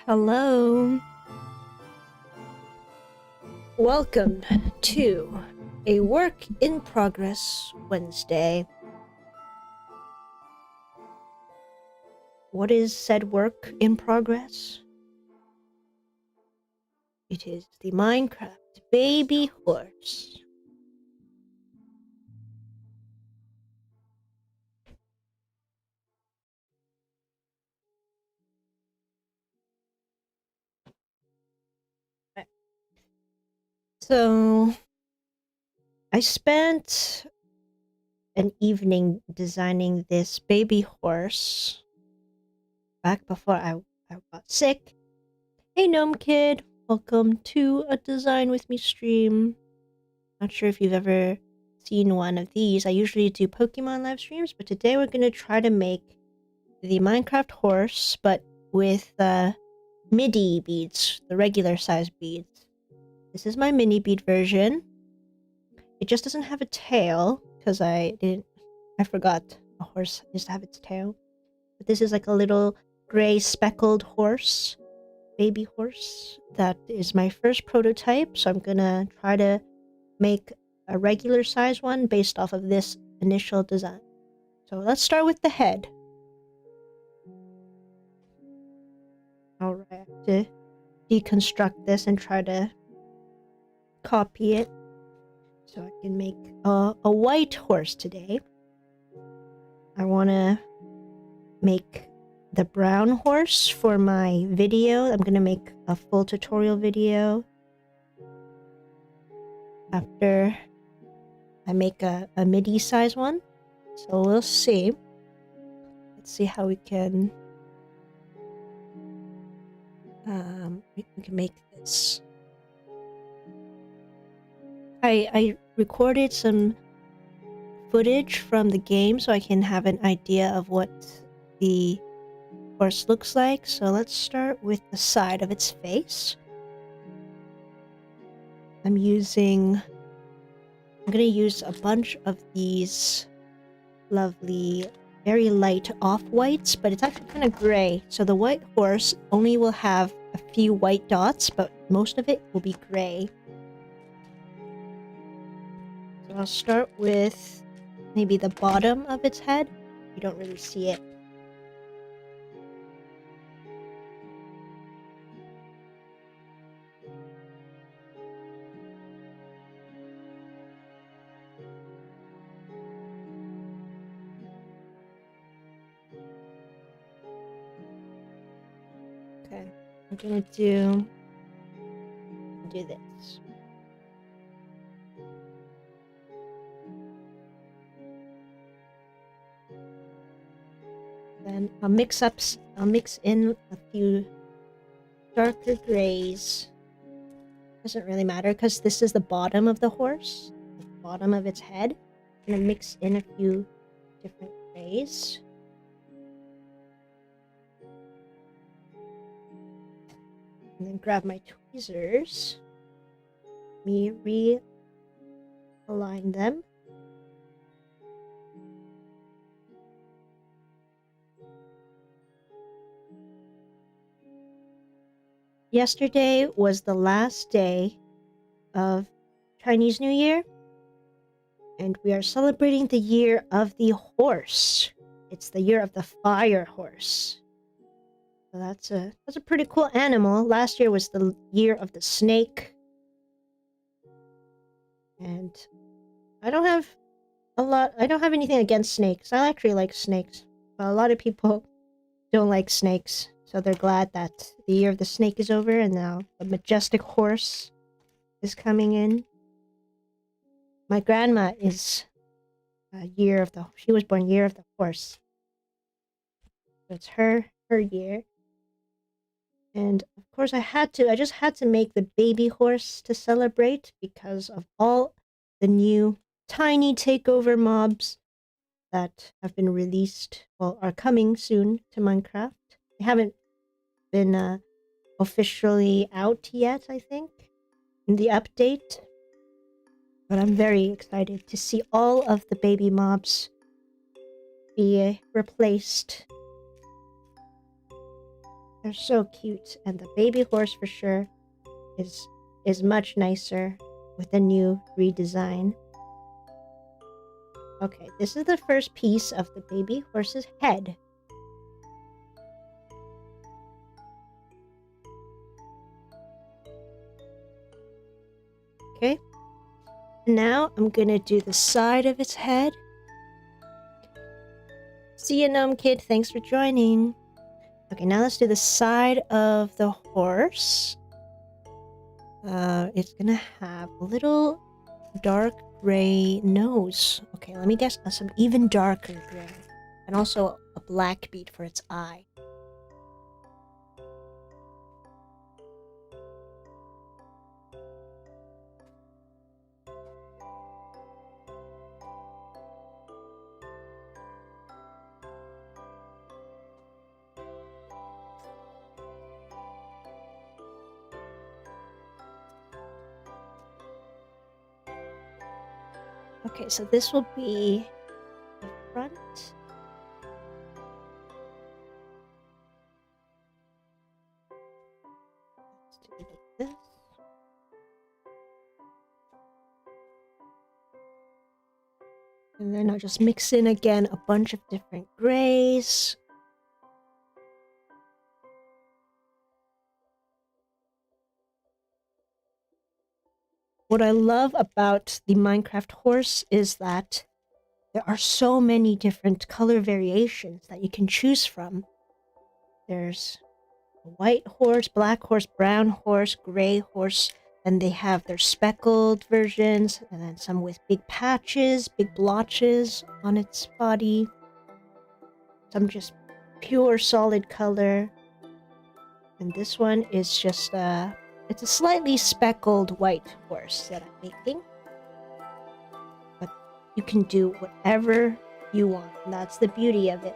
Hello. Welcome to a work in progress Wednesday. What is said work in progress? It is the Minecraft baby horse. So, I spent an evening designing this baby horse back before I got sick. Hey Gnome Kid, welcome to a Design With Me stream. Not sure if you've ever seen one of these. I usually do Pokemon live streams, but today we're going to try to make the Minecraft horse, but with MIDI beads, the regular size beads. This is my mini bead version. It just doesn't have a tail, because I forgot a horse needs to have its tail. But this is like a little gray speckled horse, baby horse. That is my first prototype, so I'm gonna try to make a regular size one based off of this initial design. So let's start with the head. Alright, I have to deconstruct this and try to copy it so I can make a white horse today. I want to make the brown horse for my video. I'm going to make a full tutorial video after I make a MIDI size one. So we'll see. Let's see how we can make this. I recorded some footage from the game so I can have an idea of what the horse looks like. So let's start with the side of its face. I'm gonna use a bunch of these lovely, very light off-whites, but it's actually kind of gray. So the white horse only will have a few white dots, but most of it will be gray. So I'll start with maybe the bottom of its head. You don't really see it. Okay, I'm gonna do this. Then I'll mix in a few darker grays. Doesn't really matter because this is the bottom of the horse, the bottom of its head. I'm gonna mix in a few different grays. And then grab my tweezers. Realign them. Yesterday was the last day of Chinese New Year, and we are celebrating the year of the horse. It's the year of the fire horse. So that's a pretty cool animal. Last year was the year of the snake. And I don't have anything against snakes. I actually like snakes. But a lot of people don't like snakes. So they're glad that the year of the snake is over and now the majestic horse is coming in. My grandma is she was born year of the horse. So it's her year. And of course I just had to make the baby horse to celebrate because of all the new tiny takeover mobs that have been released, well, are coming soon to Minecraft. They haven't been officially out yet, I think, in the update. But I'm very excited to see all of the baby mobs be replaced They're so cute, and the baby horse for sure is much nicer with the new redesign. Okay, this is the first piece of the baby horse's head. Okay, now I'm gonna do the side of its head. See you, Gnome Kid, thanks for joining. Okay, now let's do the side of the horse. It's gonna have a little dark gray nose. Okay, let me guess some even darker gray. And also a black bead for its eye. Okay, so this will be the front. Let's do it like this. And then I'll just mix in again a bunch of different grays. What I love about the Minecraft horse is that there are so many different color variations that you can choose from. There's a white horse, black horse, brown horse, gray horse, and they have their speckled versions, and then some with big patches, big blotches on its body. Some just pure solid color. And this one is just it's a slightly speckled white horse that I'm making. But you can do whatever you want, and that's the beauty of it.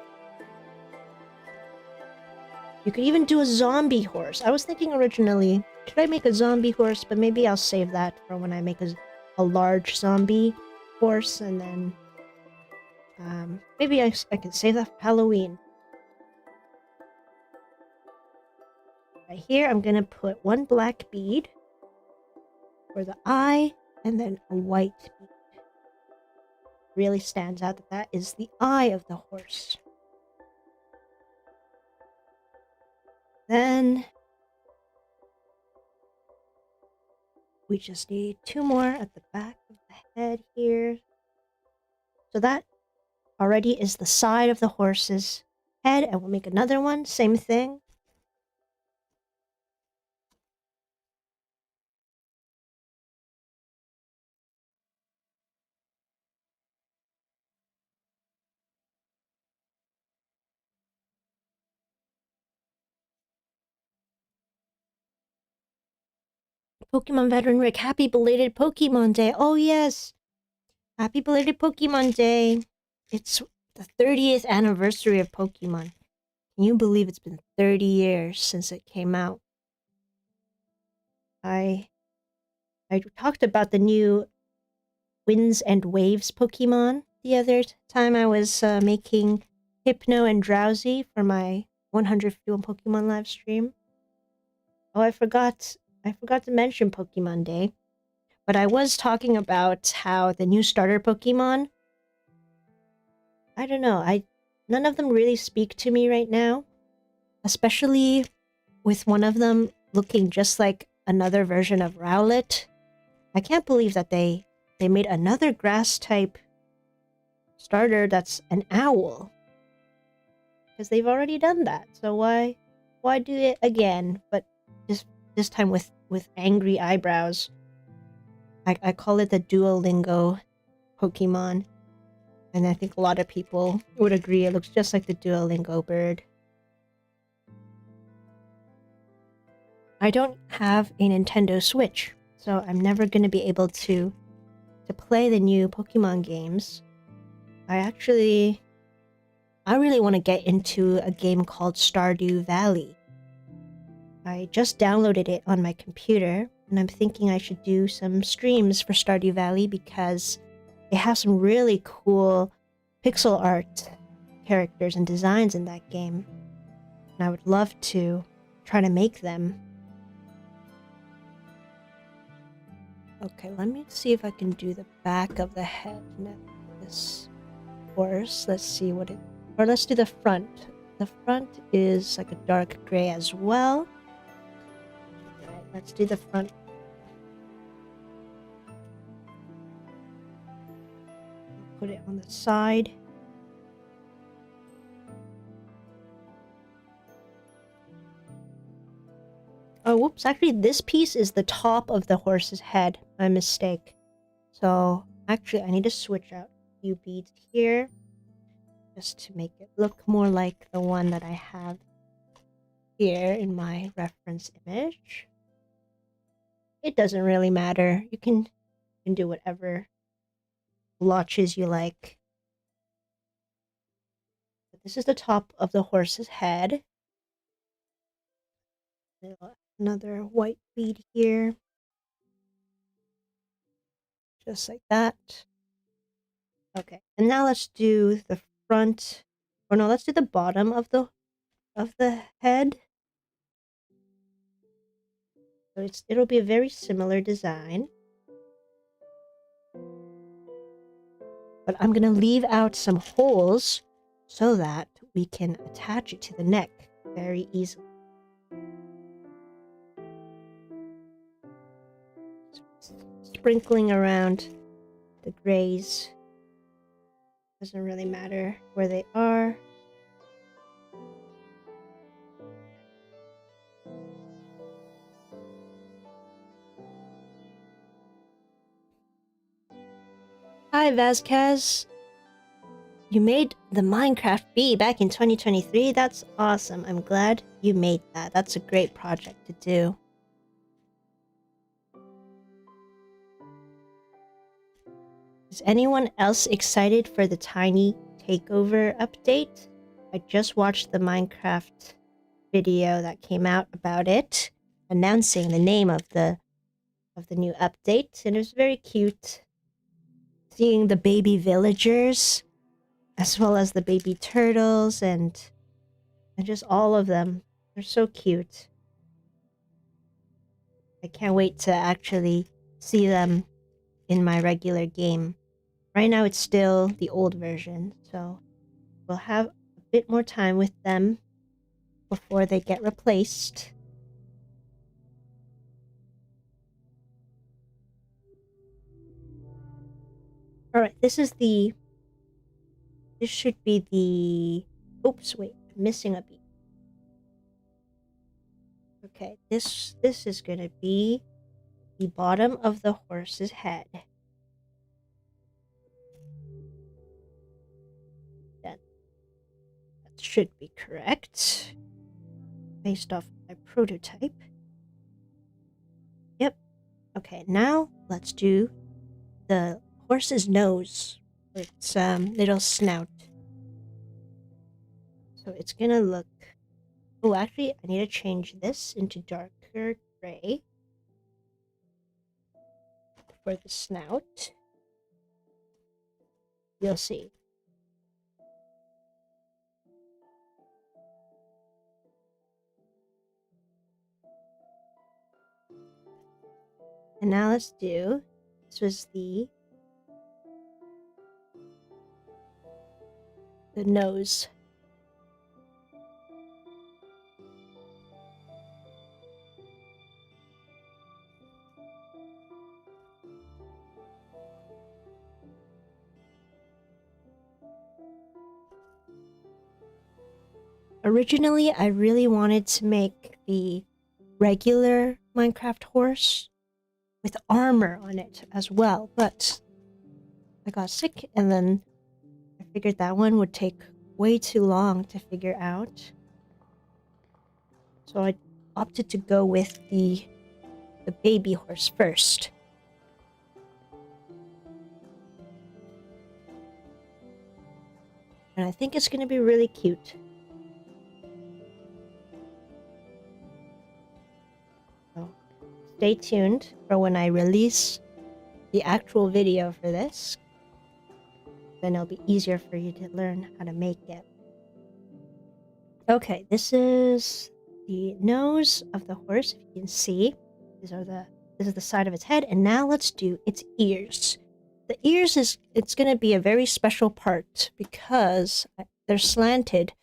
You could even do a zombie horse. I was thinking originally, should I make a zombie horse? But maybe I'll save that for when I make a large zombie horse, and then maybe I can save that for Halloween. Right here, I'm gonna put one black bead for the eye, and then a white bead. Really stands out that that is the eye of the horse. Then we just need two more at the back of the head here. So that already is the side of the horse's head, and we'll make another one, same thing. Pokemon veteran Rick, happy belated Pokemon Day. Oh yes, happy belated Pokemon Day. It's the 30th anniversary of Pokemon. Can you believe it's been 30 years since it came out? I talked about the new Winds and Waves Pokemon the other time I was making Hypno and Drowsy for my 151 Pokemon live stream. Oh, I forgot to mention Pokemon Day. But I was talking about how the new starter Pokemon, I don't know, none of them really speak to me right now. Especially with one of them looking just like another version of Rowlet. I can't believe that they made another grass type starter that's an owl. Because they've already done that. So why do it again? But this time with angry eyebrows. I call it the Duolingo Pokemon. And I think a lot of people would agree it looks just like the Duolingo bird. I don't have a Nintendo Switch, so I'm never going to be able to play the new Pokemon games. I really want to get into a game called Stardew Valley. I just downloaded it on my computer, and I'm thinking I should do some streams for Stardew Valley because it has some really cool pixel art characters and designs in that game. And I would love to try to make them. Okay, let me see if I can do the back of the head now. This horse. Let's see what it... Or let's do the front. The front is like a dark gray as well. Alright, let's do the front. Put it on the side. Oh, whoops. Actually, this piece is the top of the horse's head. My mistake. So, actually, I need to switch out a few beads here. Just to make it look more like the one that I have here in my reference image. It doesn't really matter. You can do whatever blotches you like. But this is the top of the horse's head. Another white bead here. Just like that. Okay, and now let's do the front, or no, let's do the bottom of the head. So it'll be a very similar design. But I'm gonna leave out some holes so that we can attach it to the neck very easily. Sprinkling around the grays. Doesn't really matter where they are. Hi Vazquez! You made the Minecraft Bee back in 2023? That's awesome. I'm glad you made that. That's a great project to do. Is anyone else excited for the Tiny Takeover update? I just watched the Minecraft video that came out about it, announcing the name of the new update, and it was very cute. Seeing the baby villagers, as well as the baby turtles, and just all of them. They're so cute. I can't wait to actually see them in my regular game. Right now it's still the old version, so we'll have a bit more time with them before they get replaced. Alright, this should be the... Oops, wait, I'm missing a beat. Okay, this is gonna be the bottom of the horse's head. That should be correct. Based off my prototype. Yep. Okay, now let's do the horse's nose. Its little snout. So it's gonna look... Oh, actually, I need to change this into darker gray for the snout. You'll see. And now let's do... This was the nose. Originally, I really wanted to make the regular Minecraft horse with armor on it as well, but I got sick, and then I figured that one would take way too long to figure out. So I opted to go with the baby horse first. And I think it's going to be really cute. So stay tuned for when I release the actual video for this. Then it'll be easier for you to learn how to make it. Okay, this is the nose of the horse, if you can see. This is the side of its head, and now let's do its ears. The ears it's going to be a very special part because they're slanted,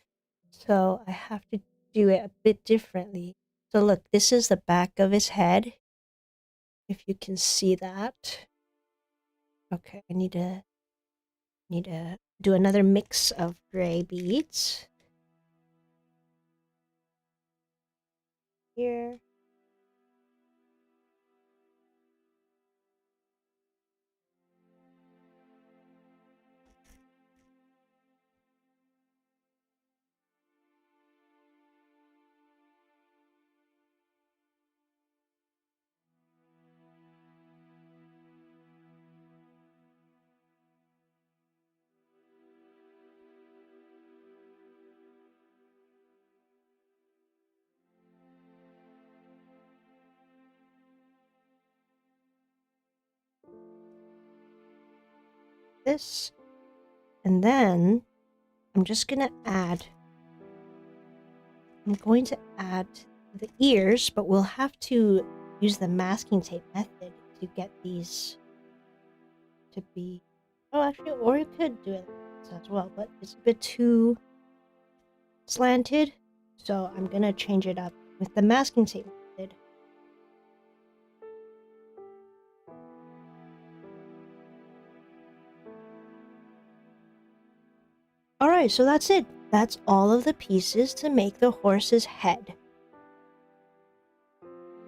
so I have to do it a bit differently. So look, this is the back of his head, if you can see that. Okay, I need to do another mix of gray beads. Here. This, and then I'm going to add the ears, but we'll have to use the masking tape method to get these to be, oh actually, or you could do it like this as well, but it's a bit too slanted, so I'm gonna change it up with the masking tape method. Alright, so that's it. That's all of the pieces to make the horse's head.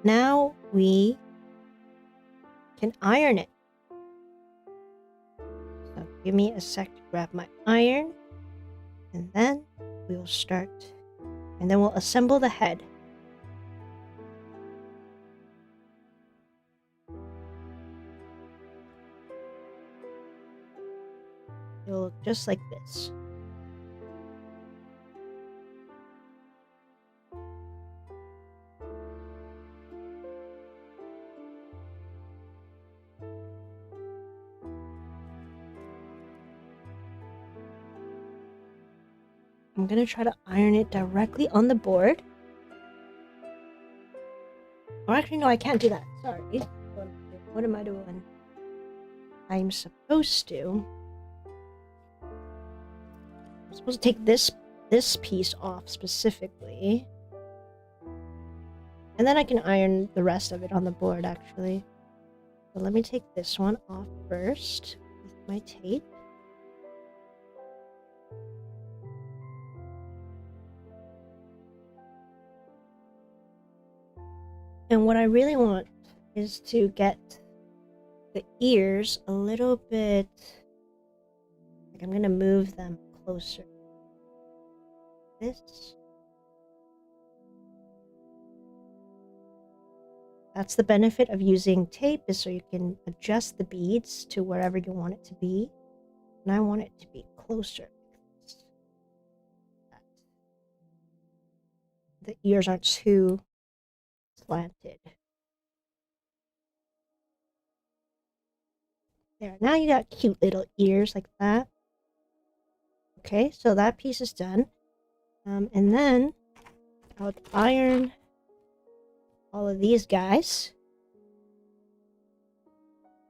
Now we can iron it. So give me a sec to grab my iron, and then we will start, and then we'll assemble the head. It'll look just like this. I'm gonna try to iron it directly on the board. Or actually, no, I can't do that. Sorry. What am I doing? I'm supposed to take this piece off specifically. And then I can iron the rest of it on the board, actually. So let me take this one off first with my tape. And what I really want is to get the ears a little bit, like I'm gonna move them closer. This. That's the benefit of using tape, is so you can adjust the beads to wherever you want it to be. And I want it to be closer. The ears aren't too slanted. There, now you got cute little ears like that. Okay, so that piece is done. And then I'll iron all of these guys.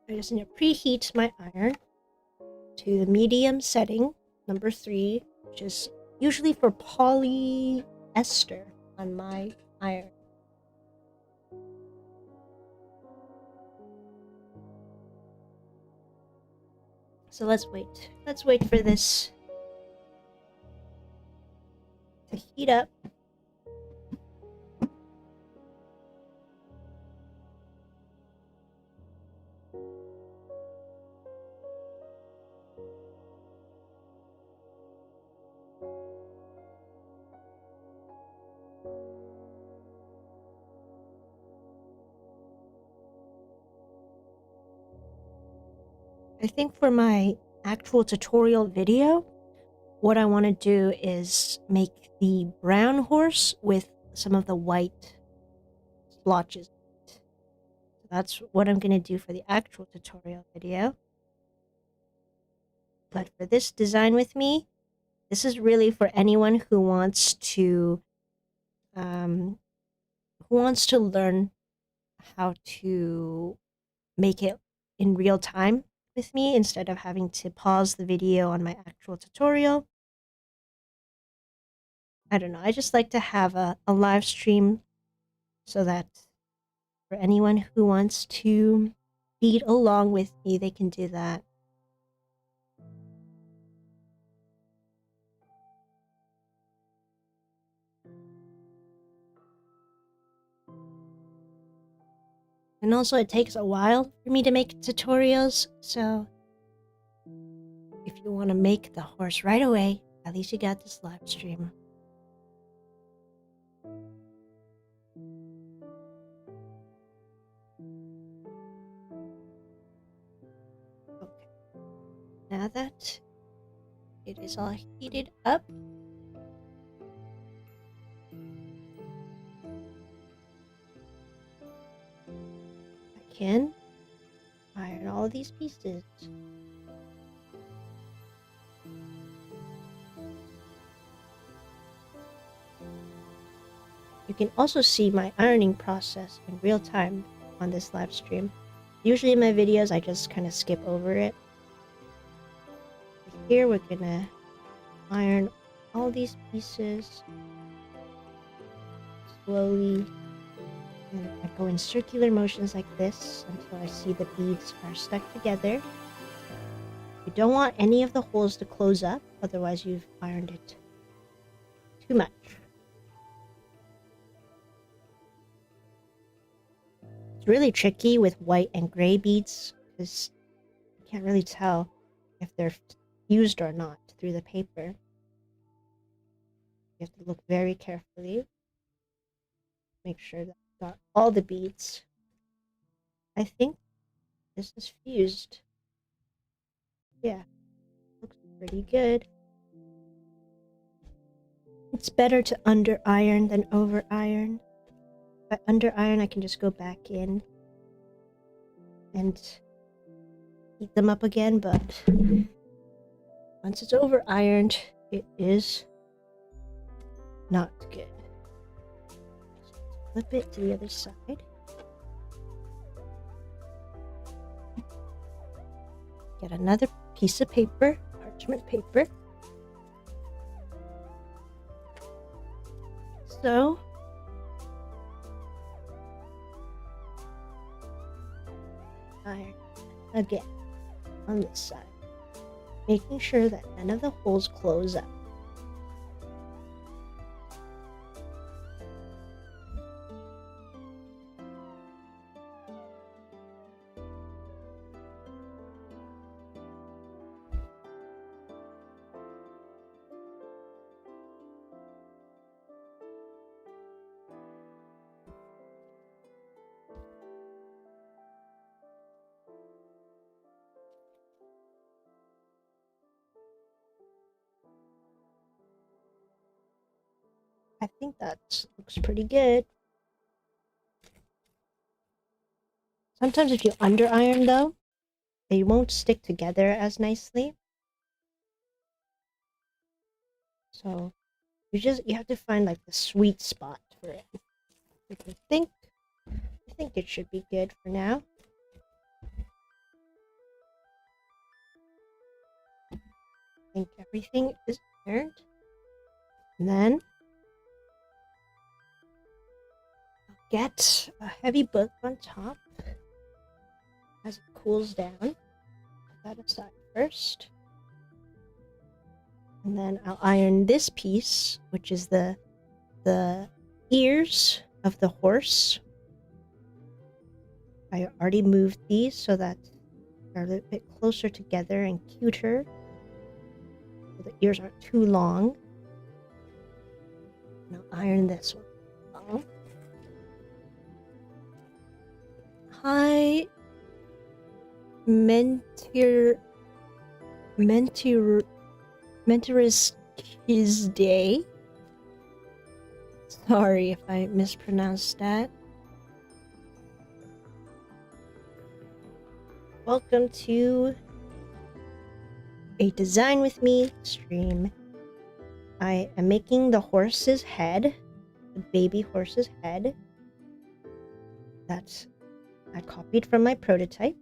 I just need to preheat my iron to the medium setting, number 3, which is usually for polyester on my iron. So let's wait. Let's wait for this to heat up. I think for my actual tutorial video, what I want to do is make the brown horse with some of the white splotches. So that's what I'm going to do for the actual tutorial video. But for this design with me, this is really for anyone who wants to who wants to learn how to make it in real time with me instead of having to pause the video on my actual tutorial. I don't know. I just like to have a live stream so that for anyone who wants to bead along with me, they can do that. And also, it takes a while for me to make tutorials, so if you want to make the horse right away, at least you got this live stream. Okay. Now that it is all heated up, I can iron all these pieces. You can also see my ironing process in real time on this live stream. Usually in my videos, I just kind of skip over it. Here we're gonna iron all these pieces slowly, and I go in circular motions like this until I see the beads are stuck together. You don't want any of the holes to close up, otherwise you've ironed it too much. It's really tricky with white and gray beads because you can't really tell if they're fused or not through the paper. You have to look very carefully. Make sure that you got all the beads. I think this is fused. Yeah, looks pretty good. It's better to under iron than over iron. If I under iron, I can just go back in and heat them up again, but once it's over ironed, it is not good. So flip it to the other side. Get another piece of paper, parchment paper. So iron again on this side, making sure that none of the holes close up. I think that looks pretty good. Sometimes if you under iron though, they won't stick together as nicely. So you have to find like the sweet spot for it. I think it should be good for now. I think everything is ironed. And then I'll get a heavy book on top as it cools down. Put that aside first. And then I'll iron this piece, which is the ears of the horse. I already moved these so that they're a little bit closer together and cuter. So the ears aren't too long. And I'll iron this one. Hi, Mentor's his day. Sorry if I mispronounced that. Welcome to a Design With Me stream. I am making the horse's head the baby horse's head. That's I copied from my prototype.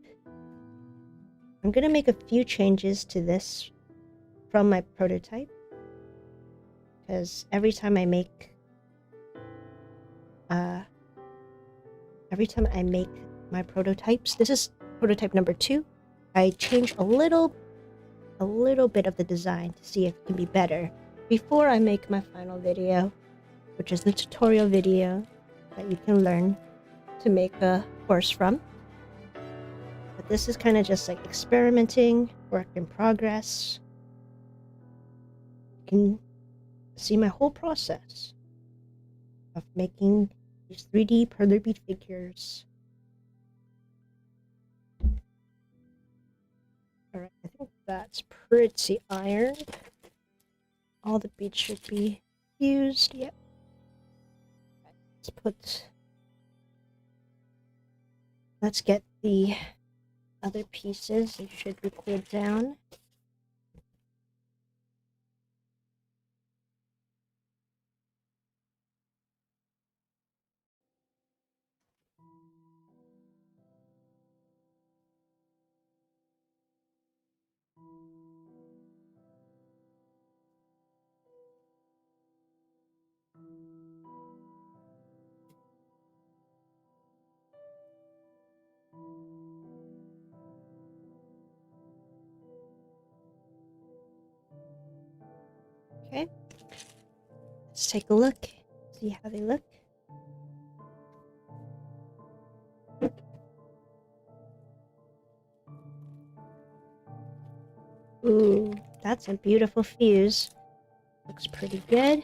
I'm gonna make a few changes to this from my prototype, because every time I make my prototypes, this is prototype number 2, I change a little bit of the design to see if it can be better before I make my final video, which is the tutorial video that you can learn to make a horse from. But this is kind of just like experimenting, work in progress. You can see my whole process of making these 3D Perler bead figures. Alright, I think that's pretty iron. All the beads should be fused. Yep. Let's get the other pieces. They should record down. Okay, let's take a look, see how they look. Ooh, that's a beautiful fuse. Looks pretty good.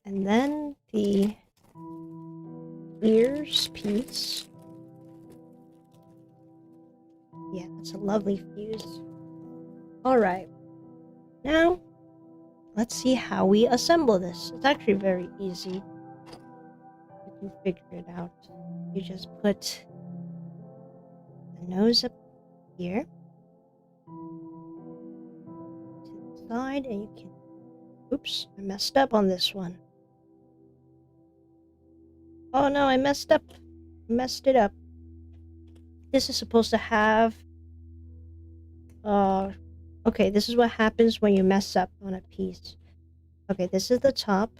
And then the ears piece. Yeah, that's a lovely fuse. Alright, now let's see how we assemble this. It's actually very easy. You can figure it out. You just put the nose up here to the side, and you can... Oops, I messed up on this one. Oh no, I messed up. Messed it up. This is supposed to have... okay, this is what happens when you mess up on a piece. Okay, this is the top.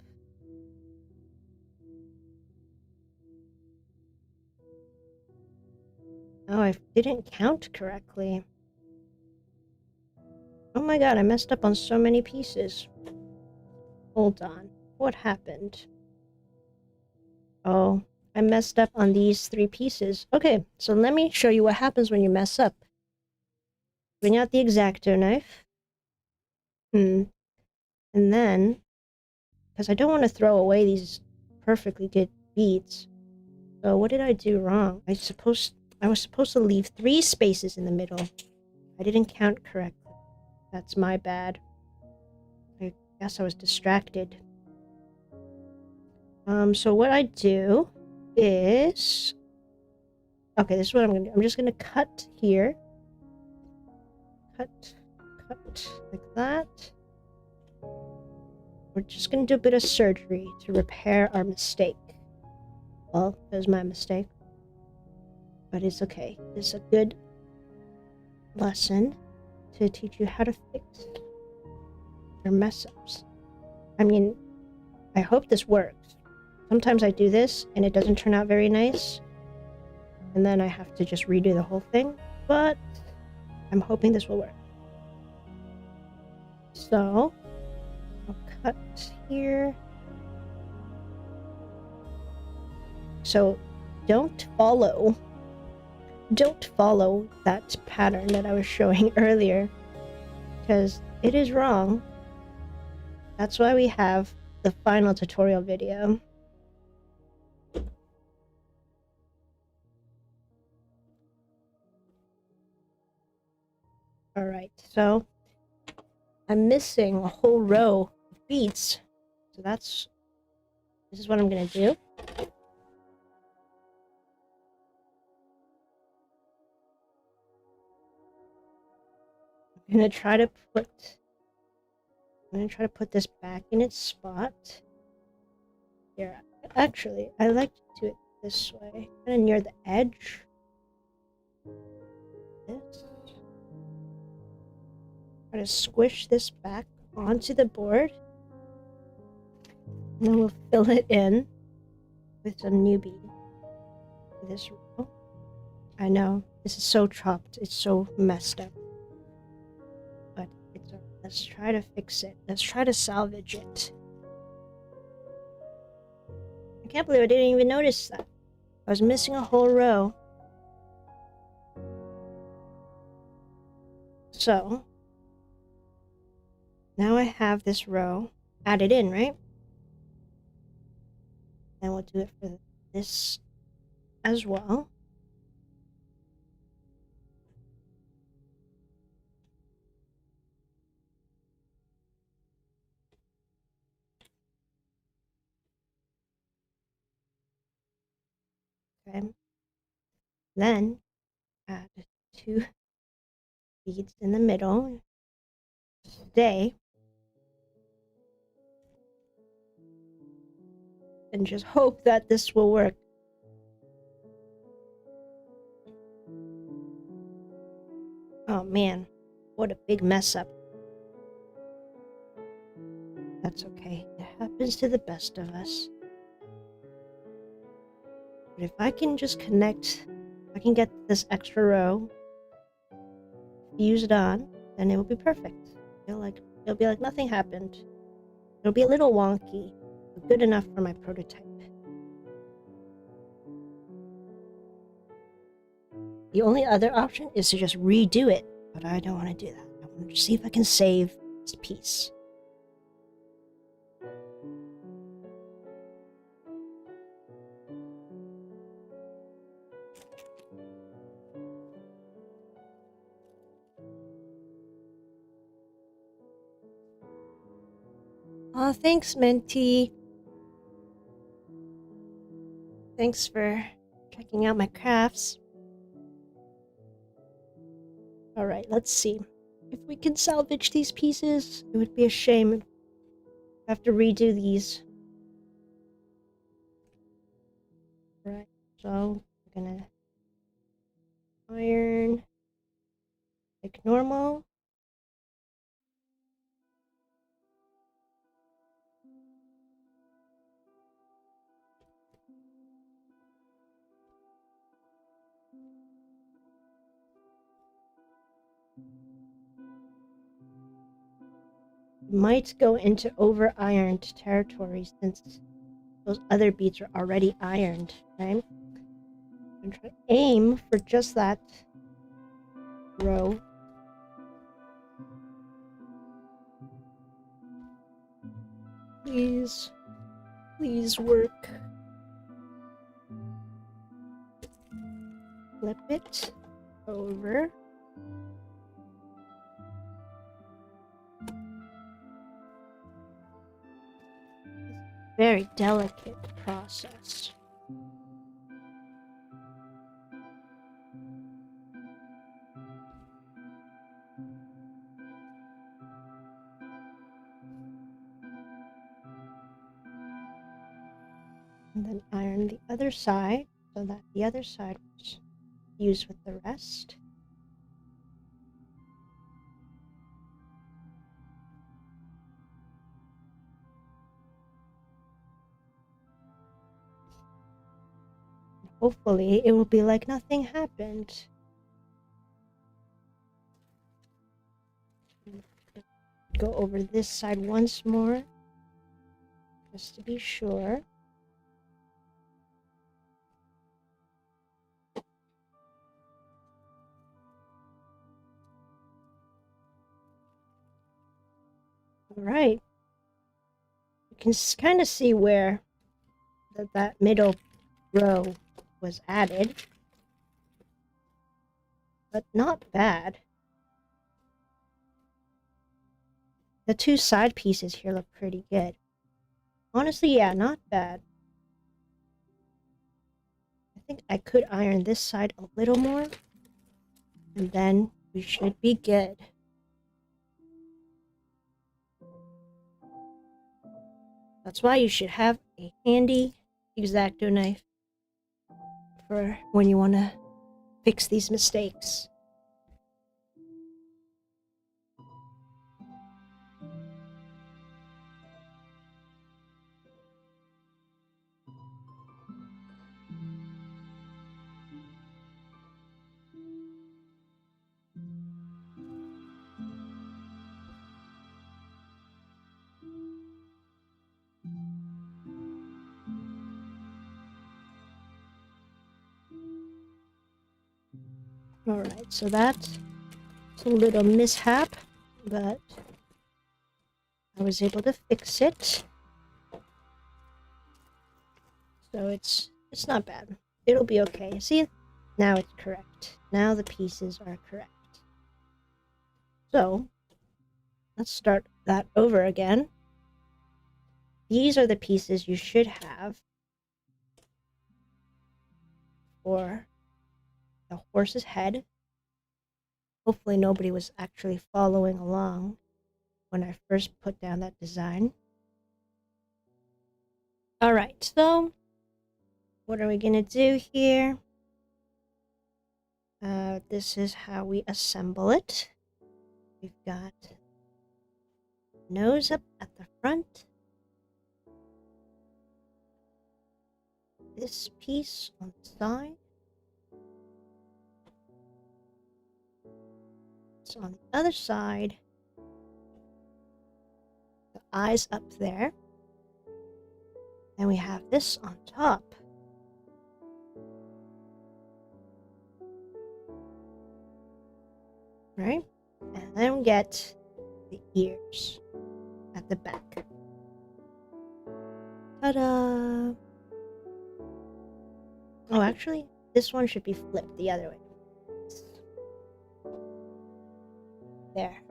Oh, I didn't count correctly. Oh my god, I messed up on so many pieces. Hold on. What happened? Oh, I messed up on these 3 pieces. Okay, so let me show you what happens when you mess up. Bring out the X-Acto knife. And then, because I don't want to throw away these perfectly good beads. So what did I do wrong? I was supposed to leave 3 spaces in the middle. I didn't count correctly. That's my bad. I guess I was distracted. So what I do is... Okay, this is what I'm gonna do. I'm just gonna cut here. Cut, like that. We're just gonna do a bit of surgery to repair our mistake. Well, that was my mistake. But it's okay. It's a good lesson to teach you how to fix your mess-ups. I mean, I hope this works. Sometimes I do this and it doesn't turn out very nice. And then I have to just redo the whole thing. But I'm hoping this will work. So, I'll cut here. So, don't follow that pattern that I was showing earlier, because it is wrong. That's why we have the final tutorial video. Alright, so I'm missing a whole row of beads. So this is what I'm gonna do. I'm gonna try to put this back in its spot. Here, actually, I like to do it this way, kind of near the edge. This. Try to squish this back onto the board, and then we'll fill it in with some new bead. This row. I know this is so chopped; it's so messed up, but it's alright. Let's try to fix it. Let's try to salvage it. I can't believe I didn't even notice that. I was missing a whole row. So, now I have this row added in, right? Then we'll do it for this as well. Okay. Then add 2 beads in the middle. Stay. And just hope that this will work. Oh man, what a big mess up. That's okay. It happens to the best of us. But if I can just connect, I can get this extra row fused on, then it will be perfect. It'll be like nothing happened. It'll be a little wonky, but good enough for my prototype. The only other option is to just redo it, but I don't want to do that. I want to see if I can save this piece. Oh, thanks, Minty. Thanks for checking out my crafts. Alright, let's see. If we can salvage these pieces, it would be a shame if I have to redo these. Right, so I'm gonna iron like normal. Might go into over ironed territory since those other beads are already ironed, right? I'm trying to aim for just that row. Please, please work. Flip it over. Very delicate process. And then iron the other side so that the other side was fused with the rest. Hopefully it will be like nothing happened. Go over this side once more, just to be sure. Alright. You can kind of see where that middle row was added. But not bad. The 2 side pieces here look pretty good. Honestly, yeah, not bad. I think I could iron this side a little more, and then we should be good. That's why you should have a handy X-Acto knife for when you want to fix these mistakes. Alright, so that's a little mishap, but I was able to fix it. So it's not bad. It'll be okay. See? Now it's correct. Now the pieces are correct. So, let's start that over again. These are the pieces you should have for the horse's head. Hopefully nobody was actually following along when I first put down that design. Alright, so what are we gonna do here? This is how we assemble it. We've got nose up at the front. This piece on the side. So on the other side, the eyes up there. And we have this on top. Right? And then we get the ears at the back. Ta-da! Oh, actually, this one should be flipped the other way. There.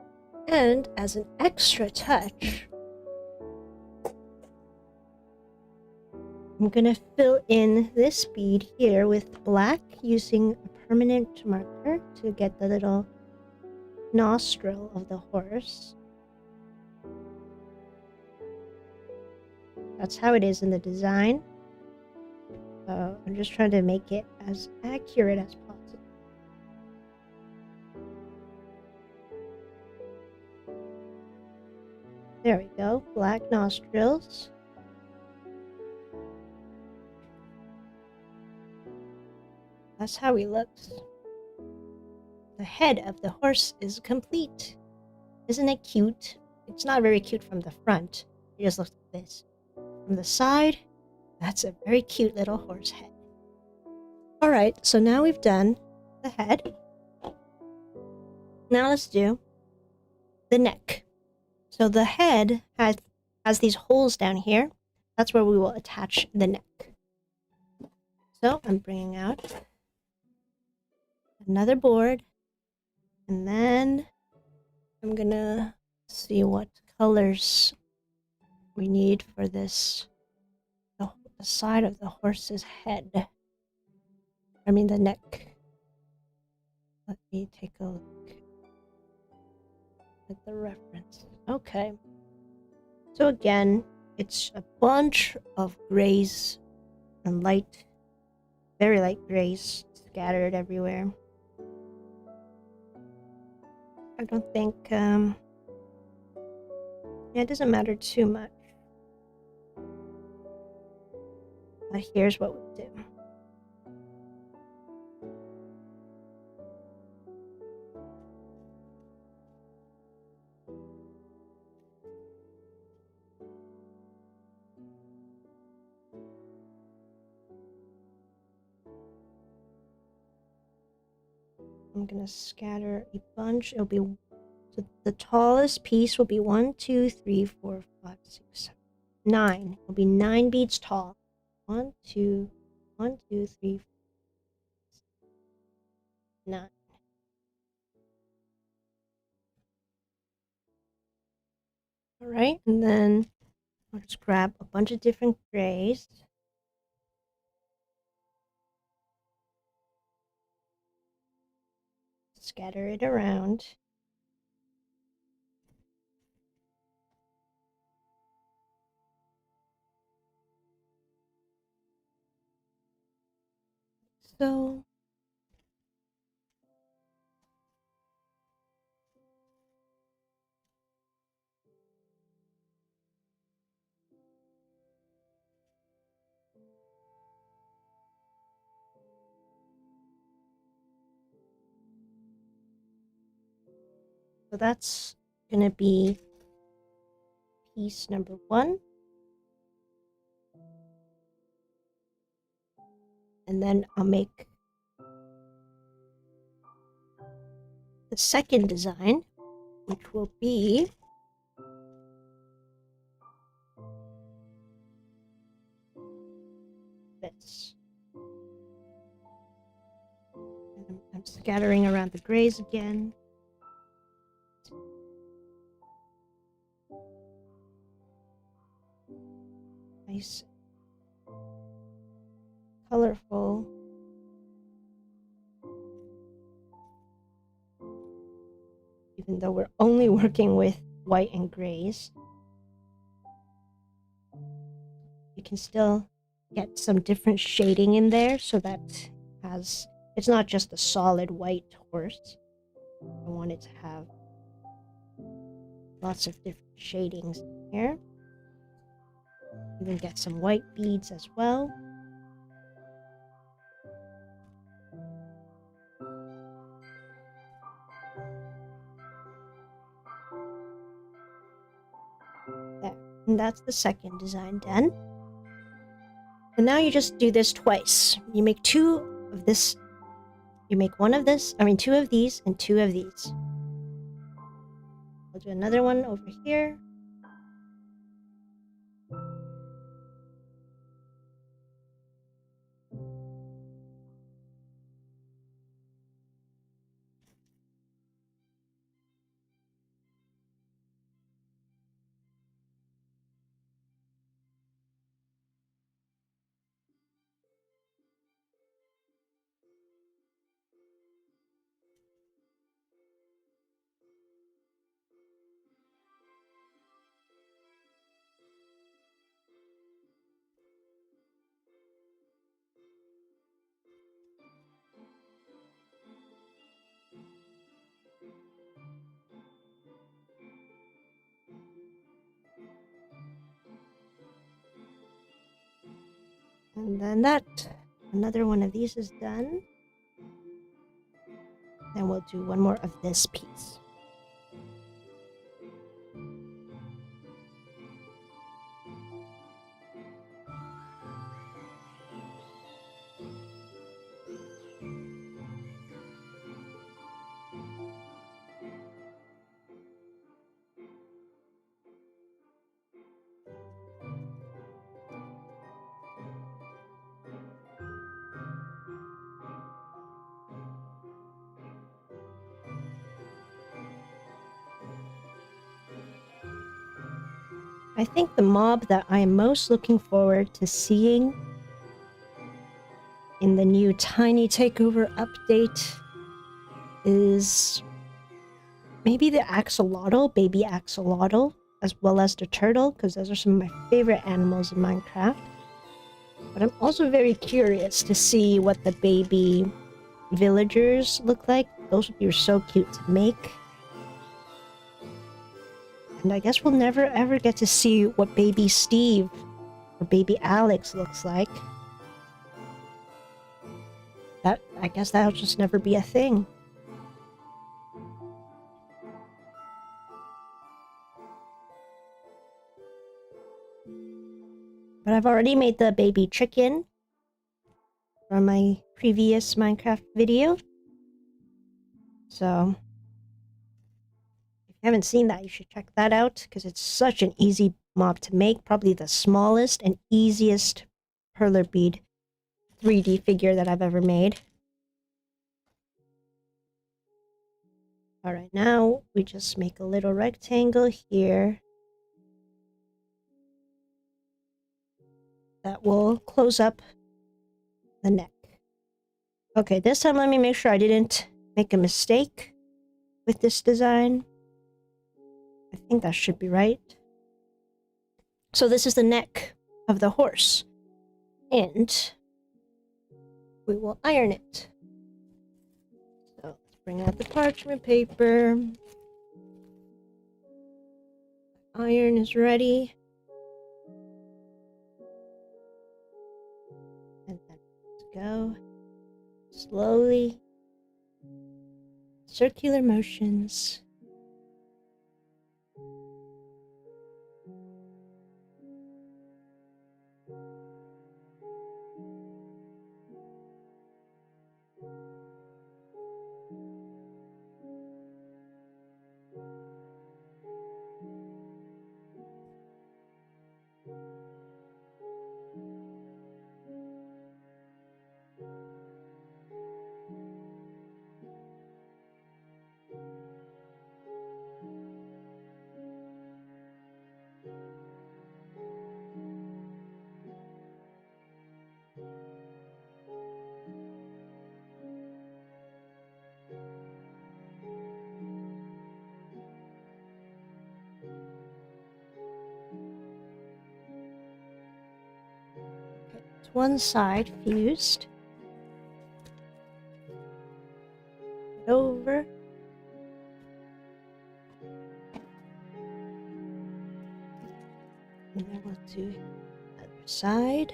And as an extra touch, I'm gonna fill in this bead here with black using a permanent marker to get the little nostril of the horse. That's how it is in the design. I'm just trying to make it as accurate as possible. There we go, black nostrils. That's how he looks. The head of the horse is complete. Isn't it cute? It's not very cute from the front. It just looks like this. From the side, that's a very cute little horse head. Alright, so now we've done the head. Now let's do the neck. So the head has these holes down here. That's where we will attach the neck. So I'm bringing out another board. And then I'm gonna see what colors we need for this, the side of the horse's head. I mean the neck. Let me take a look at the reference. Okay. So again, it's a bunch of grays and very light grays scattered everywhere. I don't think, yeah, it doesn't matter too much. But here's what we do. I'm gonna scatter a bunch. It'll be the tallest piece will be 1, 2, 3, 4, 5, 6, 7, 9. It'll be 9 beads tall. 1, 2, 1, 2, 3, 4, 9. All right, and then I'll just grab a bunch of different grays. Scatter it around. So that's gonna be piece number 1. And then I'll make the second design, which will be this. And I'm scattering around the grays again. Nice, colorful. Even though we're only working with white and grays, you can still get some different shading in there so that it's not just a solid white horse. I want it to have lots of different shadings here. Even get some white beads as well. There. And that's the second design done. And now you just do this twice. You make 2 of this. You make 1 of this, 2 of these and 2 of these. I'll do another one over here. And then another one of these is done. Then we'll do one more of this piece. I think the mob that I am most looking forward to seeing in the new Tiny Takeover update is maybe the axolotl, baby axolotl, as well as the turtle, because those are some of my favorite animals in Minecraft. But I'm also very curious to see what the baby villagers look like. Those would be so cute to make. And I guess we'll never ever get to see what baby Steve or baby Alex looks like. I guess that'll just never be a thing. But I've already made the baby chicken from my previous Minecraft video. So if you haven't seen that, you should check that out because it's such an easy mob to make. Probably the smallest and easiest Perler bead 3D figure that I've ever made. Alright, now we just make a little rectangle here that will close up the neck. Okay, this time let me make sure I didn't make a mistake with this design. I think that should be right. So this is the neck of the horse. And we will iron it. So let's bring out the parchment paper. Iron is ready. And then let's go slowly. Circular motions. Okay, it's one side fused. It over. And then we'll do the other side.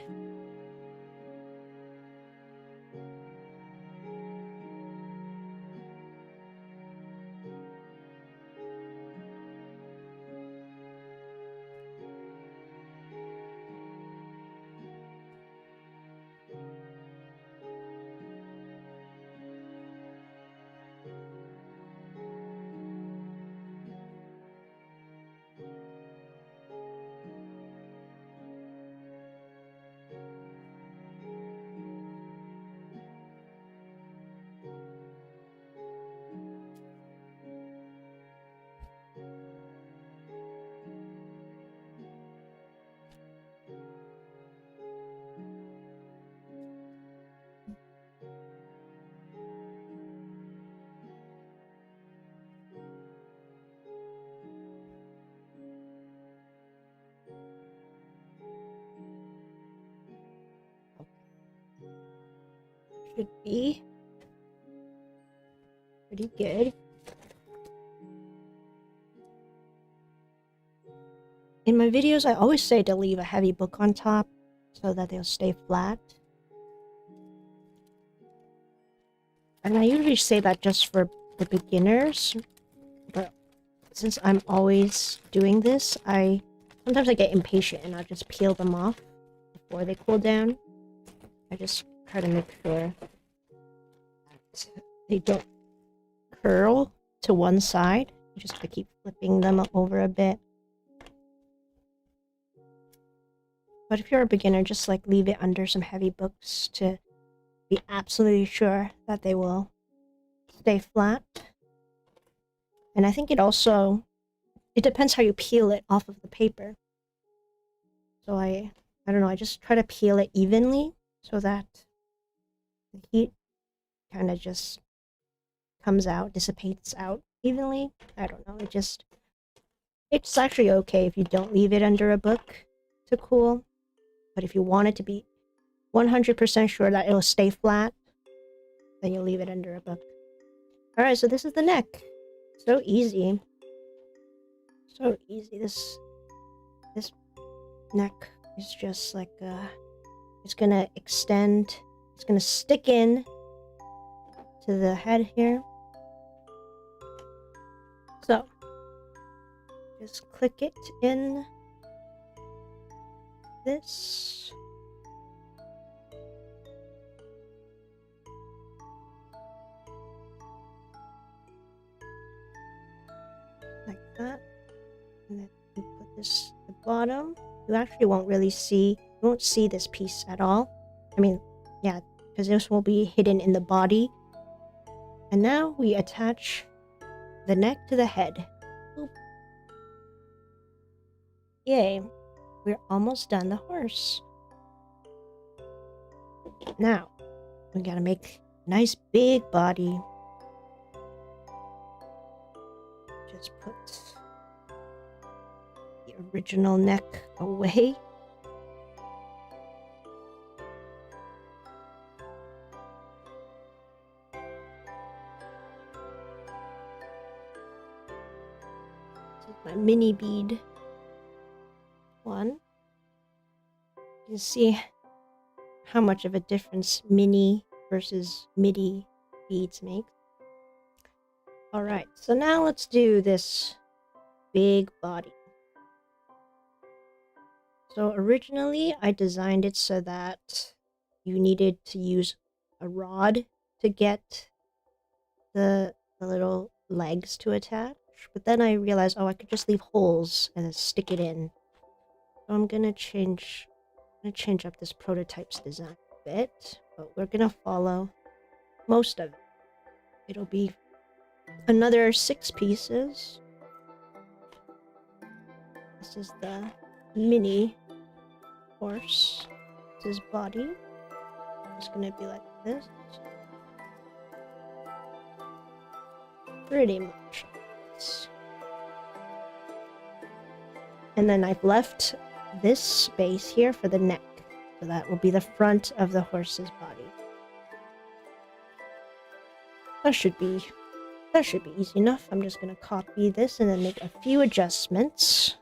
Should be pretty good. In my videos, I always say to leave a heavy book on top so that they'll stay flat. And I usually say that just for the beginners, but since I'm always doing this, sometimes I get impatient and I just peel them off before they cool down. I just try to make sure that they don't curl to one side. You just have to keep flipping them over a bit. But if you're a beginner, just like leave it under some heavy books to be absolutely sure that they will stay flat. And I think it depends how you peel it off of the paper. So I don't know, I just try to peel it evenly so that the heat kind of just comes out, dissipates out evenly. I don't know, it's actually okay if you don't leave it under a book to cool. But if you want it to be 100% sure that it'll stay flat, then you'll leave it under a book. Alright, so this is the neck. So easy. So easy. This neck is just like it's gonna extend, it's gonna stick in to the head here. So just click it in this. Like that. And then you put this at the bottom. You actually won't see this piece at all. I mean, yeah, because this will be hidden in the body. And now we attach the neck to the head. Boop. Yay, we're almost done the horse. Now, we gotta make a nice big body. Just put the original neck away. This is my mini bead one. You can see how much of a difference mini versus midi beads make. Alright, so now let's do this big body. So originally I designed it so that you needed to use a rod to get the little legs to attach. But then I realized, oh, I could just leave holes and then stick it in. So I'm gonna change up this prototype's design a bit, but we're gonna follow most of it. It'll be another 6 pieces. This is the mini horse. This is body. It's gonna be like this. Pretty much. And then I've left this space here for the neck. So that will be the front of the horse's body. That should be easy enough. I'm just gonna copy this and then make a few adjustments.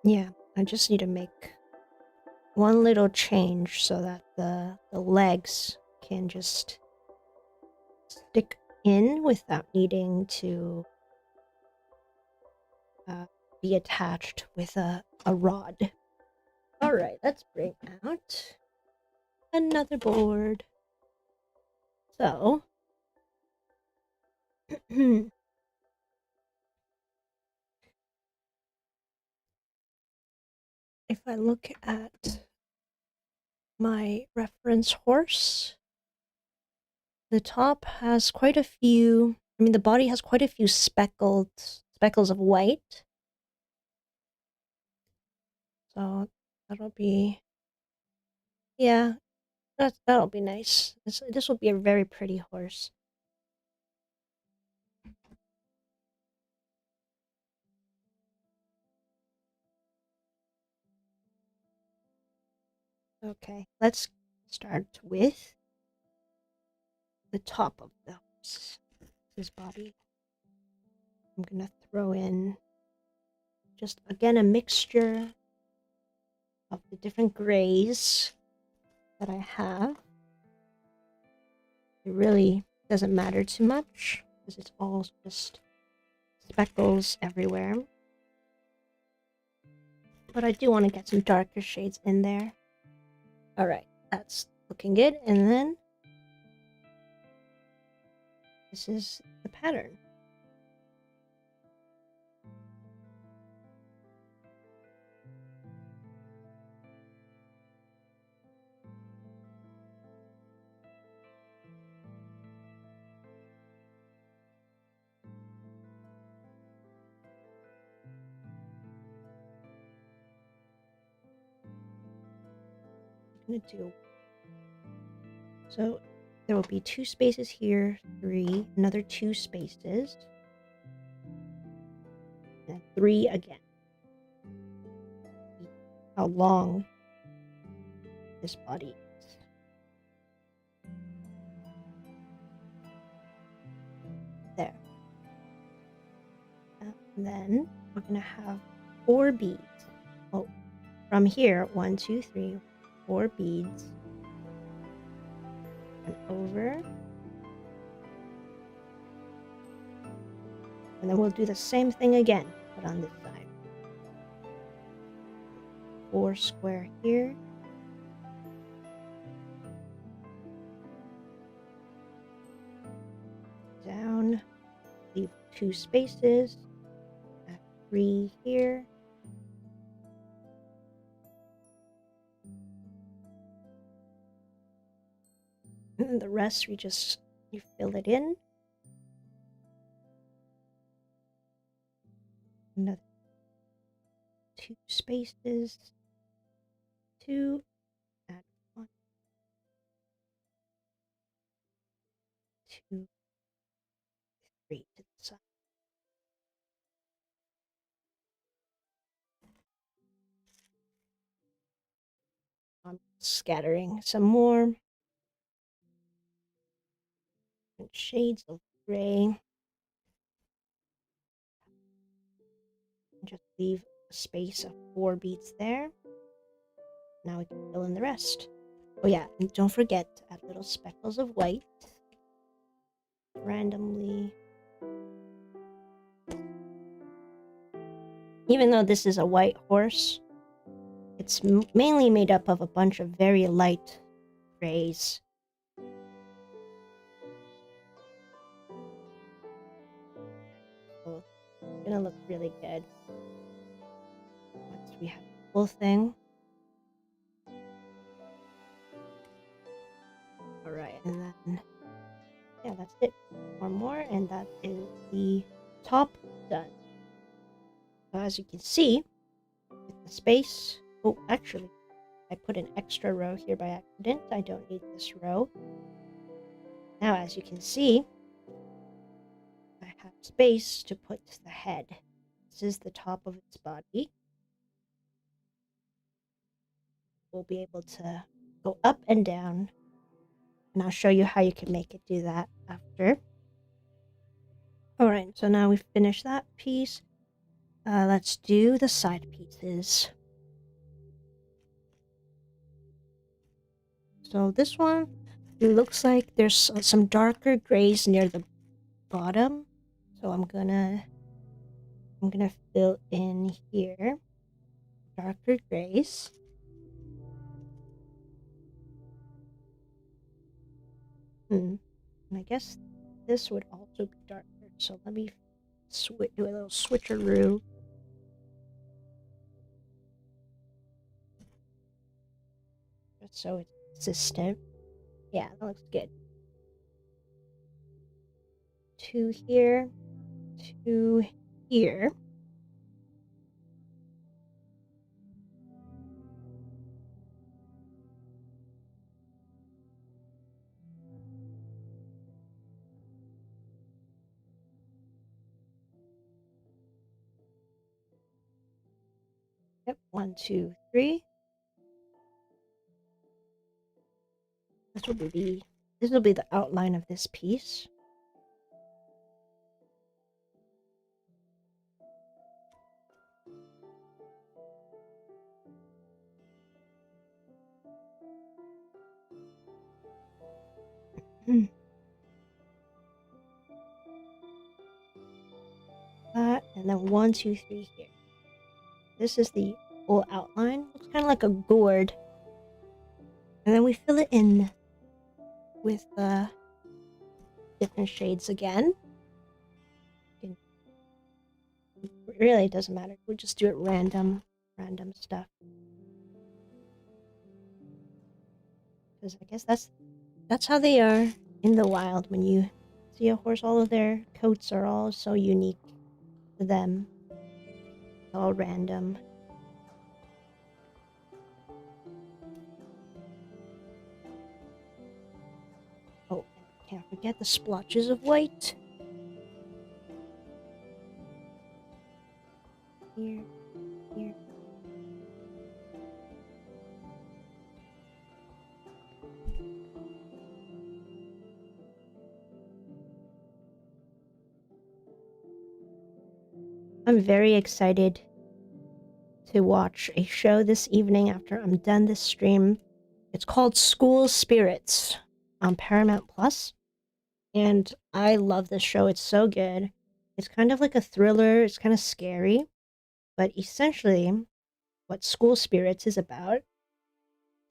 Yeah, I just need to make one little change so that the legs can just stick in without needing to be attached with a rod. Alright, let's bring out another board. So, if I look at my reference horse, the top has quite a few, the body has quite a few speckles of white. So that'll be, yeah, that'll be nice. This will be a very pretty horse. Okay, let's start with the top of the horse's body. I'm gonna throw in just, again, a mixture of the different grays that I have. It really doesn't matter too much because it's all just speckles everywhere. But I do want to get some darker shades in there. Alright, that's looking good. And then this is the pattern. I'm gonna do, so there will be 2 spaces here, 3, another 2 spaces, and 3 again. How long this body is. There. And then we're gonna have 4 beads. Oh, from here, 1, 2, 3, 4 beads. And over. And then we'll do the same thing again, but on this side. 4 square here. Down. Leave 2 spaces. 3 here. And the rest you fill it in. Another 2 spaces. 2. Add 1. 2. 3 to the side. I'm scattering some more. different shades of gray. Just leave a space of 4 beads there. Now we can fill in the rest. Oh yeah, and don't forget to add little speckles of white randomly. Even though this is a white horse, it's mainly made up of a bunch of very light grays. So it's gonna look really good once we have the full thing. Alright, and then yeah, that's it. One more, and that is the top done. So as you can see, with the space, oh, actually, I put an extra row here by accident. I don't need this row. Now, as you can see, I have space to put the head. This is the top of its body. We'll be able to go up and down, and I'll show you how you can make it do that after. Alright, so now we've finished that piece. Let's do the side pieces. So this one, it looks like there's some darker grays near the bottom. So I'm gonna fill in here darker grays. And I guess this would also be darker. So let me do a little switcheroo. Just so it's consistent. Yeah, that looks good. 2 here, 2 here. Yep, 1, 2, 3. This will be the outline of this piece. That, and then 1, 2, 3 here. This is the full outline. Looks kind of like a gourd. And then we fill it in with different shades again. It really doesn't matter. We'll just do it random stuff. Because I guess that's how they are in the wild. When you see a horse, all of their coats are all so unique to them. It's all random. Oh, can't forget the splotches of white. Here, here. I'm very excited to watch a show this evening after I'm done this stream. It's called School Spirits on Paramount Plus, and I love this show. It's so good. It's kind of like a thriller. It's kind of scary, but essentially what School Spirits is about,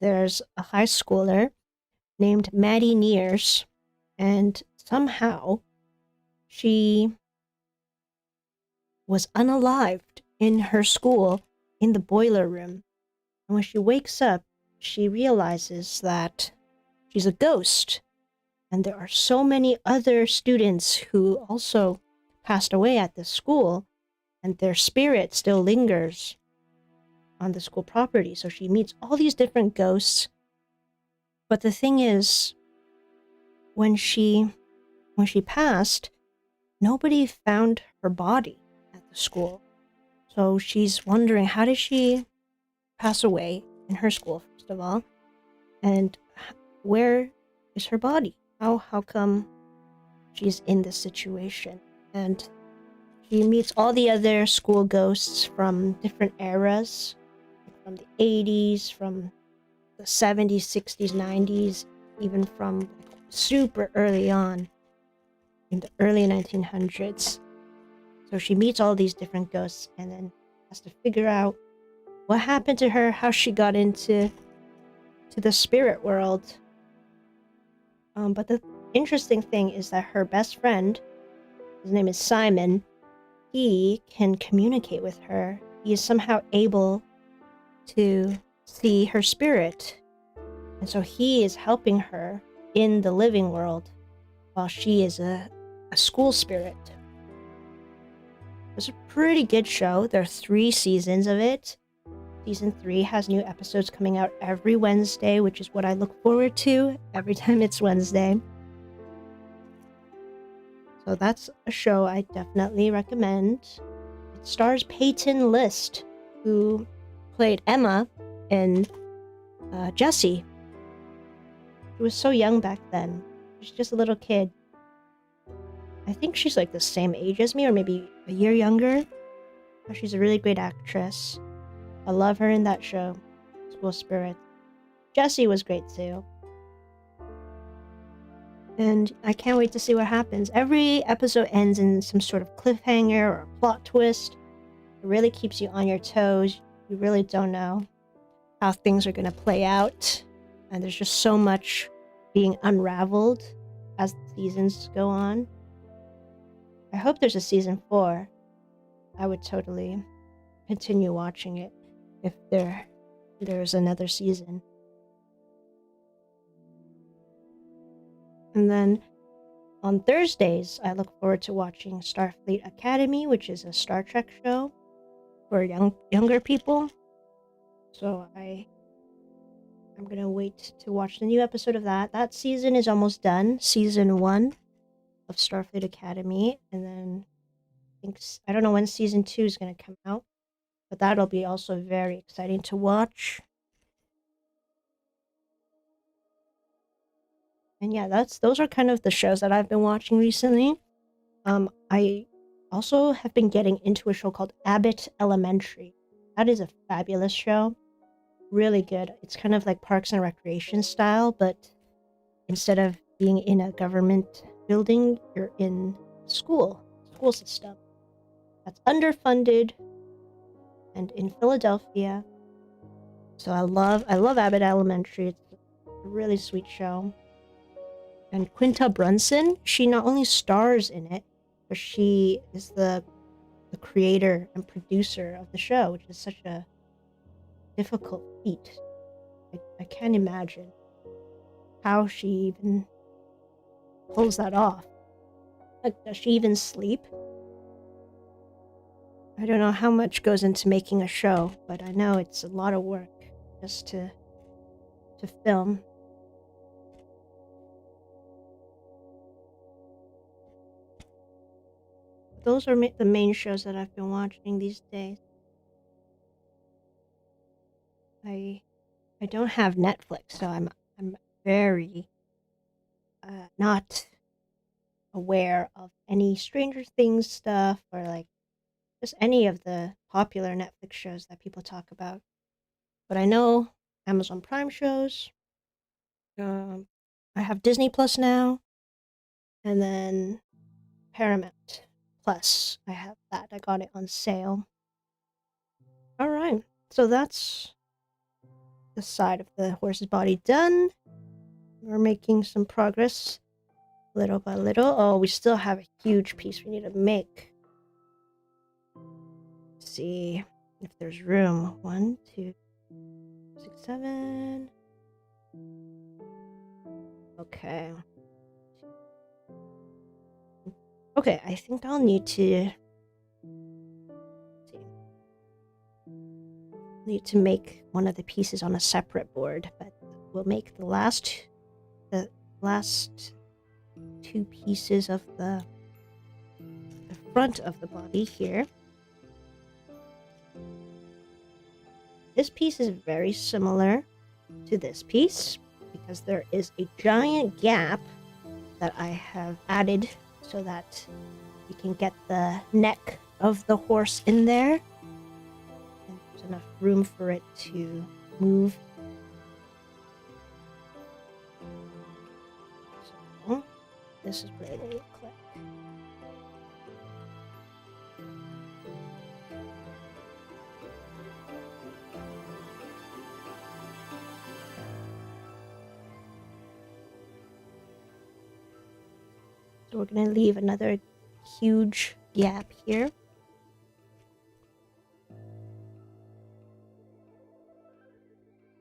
there's a high schooler named Maddie Nears, and somehow she was unalived in her school in the boiler room. And when she wakes up, she realizes that she's a ghost. And there are so many other students who also passed away at this school, and their spirit still lingers on the school property. So she meets all these different ghosts. But the thing is, when she passed, nobody found her body at the school. So she's wondering, how did she pass away in her school, first of all? And where is her body? How come she's in this situation. And she meets all the other school ghosts from different eras, from the 80s, from the 70s, 60s, 90s, even from super early on in the early 1900s. So she meets all these different ghosts and then has to figure out what happened to her, how she got into the spirit world. But the interesting thing is that her best friend, his name is Simon, he can communicate with her. He is somehow able to see her spirit. And so he is helping her in the living world while she is a school spirit. It's a pretty good show. There are 3 seasons of it. Season 3 has new episodes coming out every Wednesday, which is what I look forward to every time it's Wednesday. So that's a show I definitely recommend. It stars Peyton List, who played Emma in Jessie. She was so young back then. She's just a little kid. I think she's like the same age as me, or maybe a year younger. But she's a really great actress. I love her in that show, School Spirit. Jessie was great too. And I can't wait to see what happens. Every episode ends in some sort of cliffhanger or a plot twist. It really keeps you on your toes. You really don't know how things are going to play out. And there's just so much being unraveled as the seasons go on. I hope there's a season 4. I would totally continue watching it if there's another season. And then on Thursdays, I look forward to watching Starfleet Academy, which is a Star Trek show for younger people. So I'm gonna wait to watch the new episode of that. That season is almost done, season 1 of Starfleet Academy, and then I don't know when season 2 is gonna come out, but that'll be also very exciting to watch. And yeah, those are kind of the shows that I've been watching recently. I also have been getting into a show called Abbott Elementary. That is a fabulous show. Really good. It's kind of like Parks and Recreation style, but instead of being in a government building, you're in school system. That's underfunded and in Philadelphia. So I love Abbott Elementary. It's a really sweet show. And Quinta Brunson, she not only stars in it, but she is the creator and producer of the show, which is such a difficult feat. I can't imagine how she even pulls that off. Like, does she even sleep? I don't know how much goes into making a show, but I know it's a lot of work just to film. Those are the main shows that I've been watching these days. I don't have Netflix, so I'm very not aware of any Stranger Things stuff or like just any of the popular Netflix shows that people talk about. But I know Amazon Prime shows. I have Disney Plus now, and then Paramount Plus. I have that. I got it on sale. All right, so that's the side of the horse's body done. We're making some progress little by little. Oh, we still have a huge piece we need to make. Let's see if there's room. 1, 2, 6, 7. Okay. Okay, I think I'll need to make one of the pieces on a separate board, but we'll make the last 2 pieces of the front of the body here. This piece is very similar to this piece because there is a giant gap that I have added so that you can get the neck of the horse in there. And there's enough room for it to move. So this is what it will look like. So we're going to leave another huge gap here.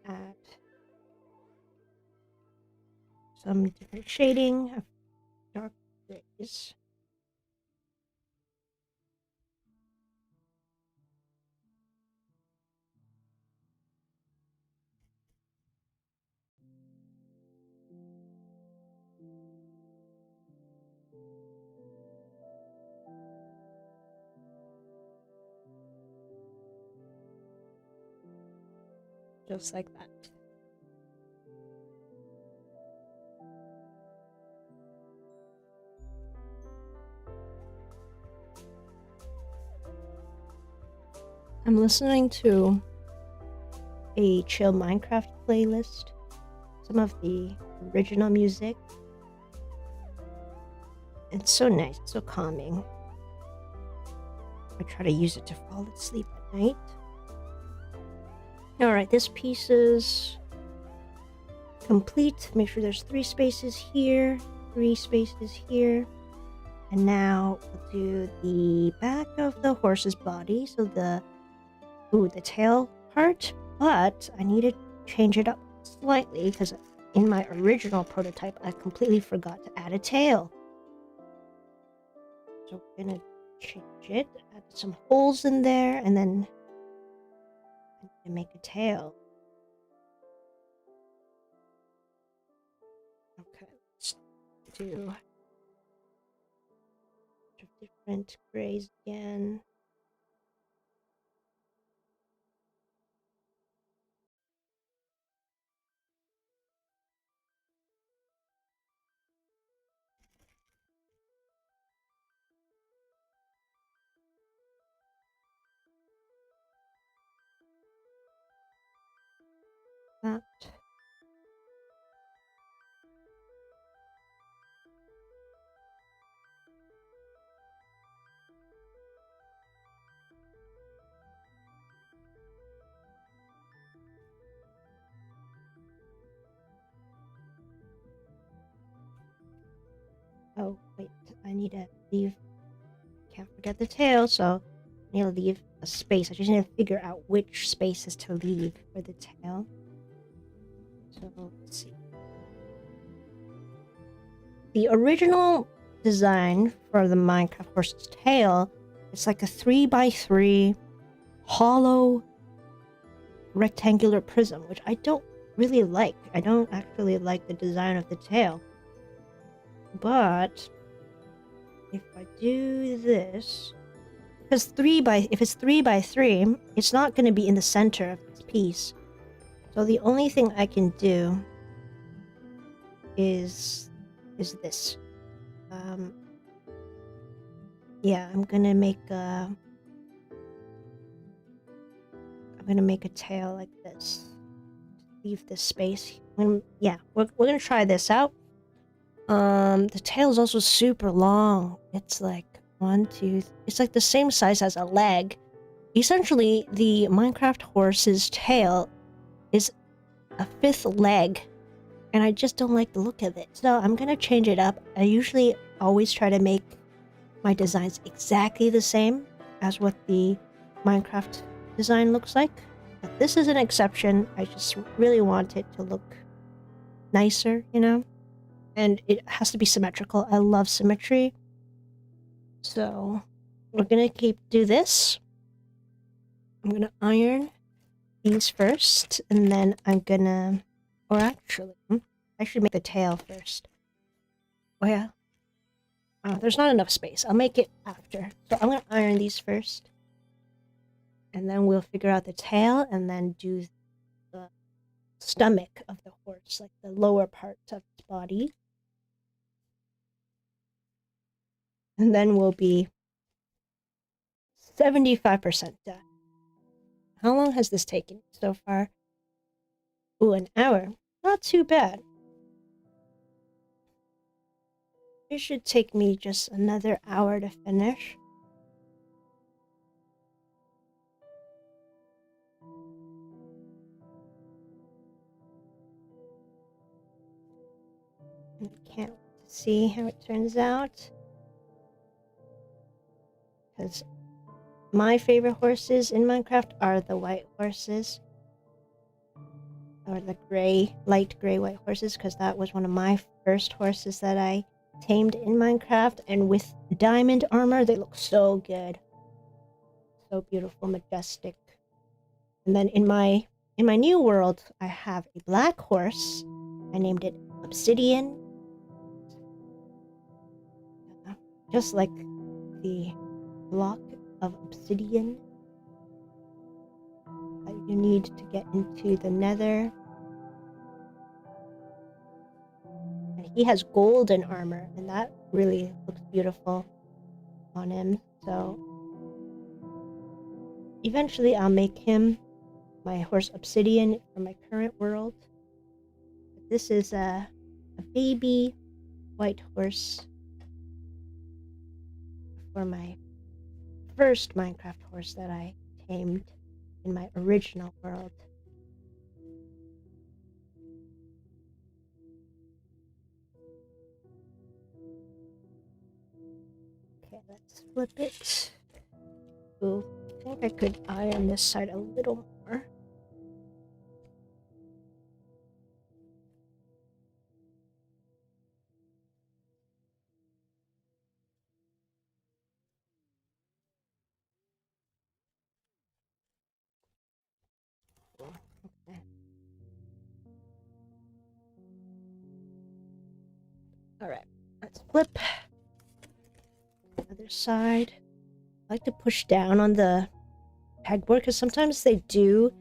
Add some different shading of dark grays. Just like that. I'm listening to a chill Minecraft playlist, some of the original music. It's so nice, so calming. I try to use it to fall asleep at night. Alright, this piece is complete. Make sure there's 3 spaces here, 3 spaces here. And now we'll do the back of the horse's body, so the tail part, but I need to change it up slightly because in my original prototype I completely forgot to add a tail. So we're gonna change it, add some holes in there, and then make a tail. Okay, let's do different grays again. That. Oh, wait, I need to leave. Can't forget the tail, so I need to leave a space. I just need to figure out which spaces to leave for the tail. So let's see. The original design for the Minecraft horse's tail, it's like a 3x3 hollow rectangular prism, which I don't really like. I don't actually like the design of the tail. But if I do this, because if it's 3x3, it's not going to be in the center of this piece. So the only thing I can do is this. Yeah, I'm gonna make a tail like this. Leave this space. Yeah, we're gonna try this out. The tail is also super long. It's like it's like the same size as a leg. Essentially, the Minecraft horse's tail is a 5th leg, and I just don't like the look of it. So I'm gonna change it up. I usually always try to make my designs exactly the same as what the Minecraft design looks like. But this is an exception. I just really want it to look nicer, you know? And it has to be symmetrical. I love symmetry. So we're gonna do this. I'm gonna iron these first, and then I'm gonna, or actually, I should make the tail first. Oh yeah. There's not enough space. I'll make it after. So I'm gonna iron these first. And then we'll figure out the tail and then do the stomach of the horse, like the lower part of its body. and then we'll be 75% done. How long has this taken so far? Ooh, an hour. Not too bad. It should take me just another hour to finish. I can't wait to see how it turns out. Because my favorite horses in Minecraft are the white horses. Or the gray, light gray white horses, because that was one of my first horses that I tamed in Minecraft, and with diamond armor they look so good, so beautiful, majestic. And then in my new world I have a black horse. I named it Obsidian, just like the block of obsidian that you need to get into the nether. And he has golden armor, and that really looks beautiful on him. So eventually I'll make him my horse Obsidian for my current world. But this is a baby white horse for my first Minecraft horse that I tamed in my original world. Okay, let's flip it. Ooh, I think I could iron this side a little more. Okay. Alright, let's flip. Other side. I like to push down on the pegboard because sometimes they do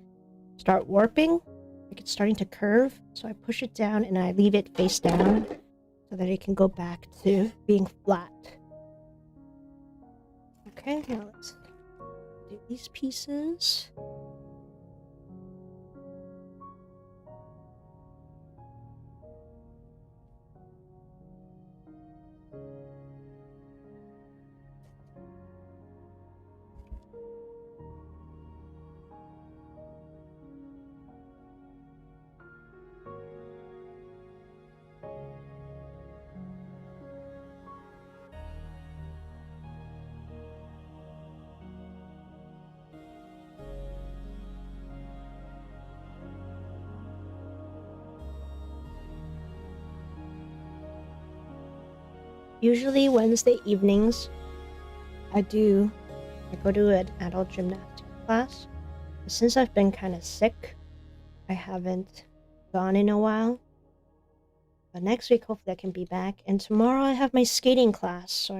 start warping. Like it's starting to curve. So I push it down and I leave it face down so that it can go back to being flat. Okay, now let's do these pieces. Usually Wednesday evenings, I go to an adult gymnastics class. Since I've been kind of sick, I haven't gone in a while. But next week, hopefully I can be back. And tomorrow I have my skating class, so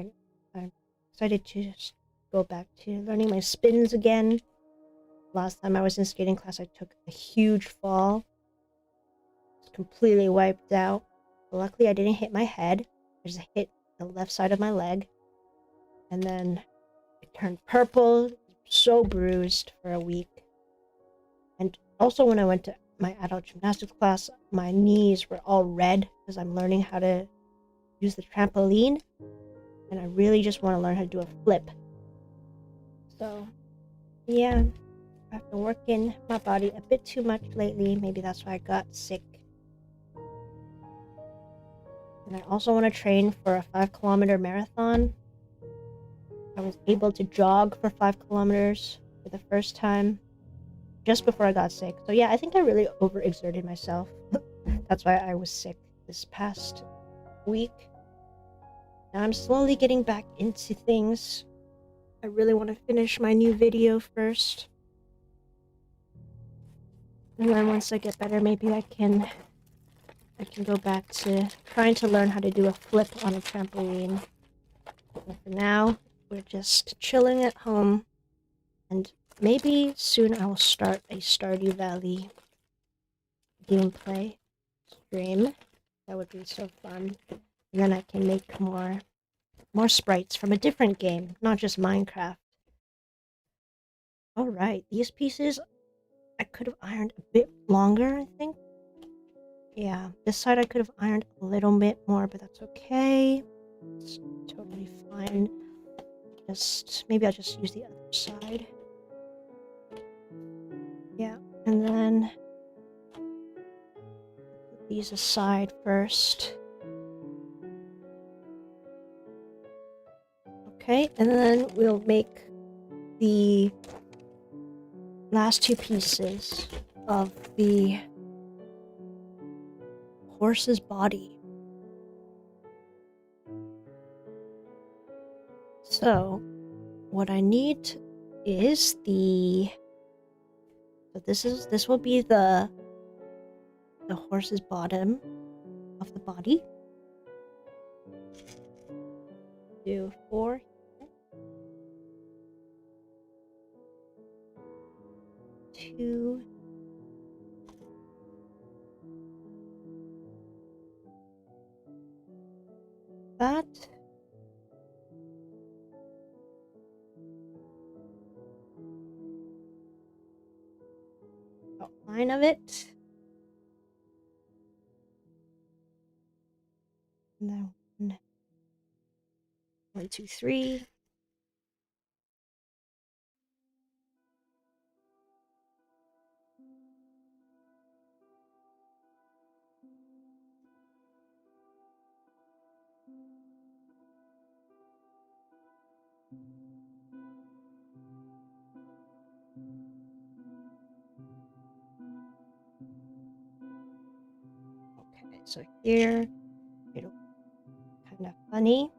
I'm excited to just go back to learning my spins again. Last time I was in skating class, I took a huge fall. I was completely wiped out. But luckily, I didn't hit my head. I just hit the left side of my leg. And then it turned purple, so bruised for a week. And also when I went to my adult gymnastics class, my knees were all red because I'm learning how to use the trampoline. And I really just want to learn how to do a flip. So, yeah, I've been working my body a bit too much lately. Maybe that's why I got sick. And I also want to train for a 5-kilometer marathon. I was able to jog for 5 kilometers for the first time just before I got sick. So yeah, I think I really overexerted myself. That's why I was sick this past week. Now I'm slowly getting back into things. I really want to finish my new video first. And then once I get better, maybe I can go back to trying to learn how to do a flip on a trampoline. But for now, we're just chilling at home. And maybe soon I will start a Stardew Valley gameplay stream. That would be so fun. And then I can make more more sprites from a different game, not just Minecraft. Alright, these pieces I could have ironed a bit longer, I think. Yeah, this side I could have ironed a little bit more, but that's okay. It's totally fine. Maybe I'll just use the other side. Yeah, and then put these aside first. Okay, and then we'll make the last two pieces of the horse's body. So, what I need is this will be the horse's bottom of the body. Do 4 here. 2 that. Outline of it. And then 1, 2, 3. Okay, so here it'll be kind of funny.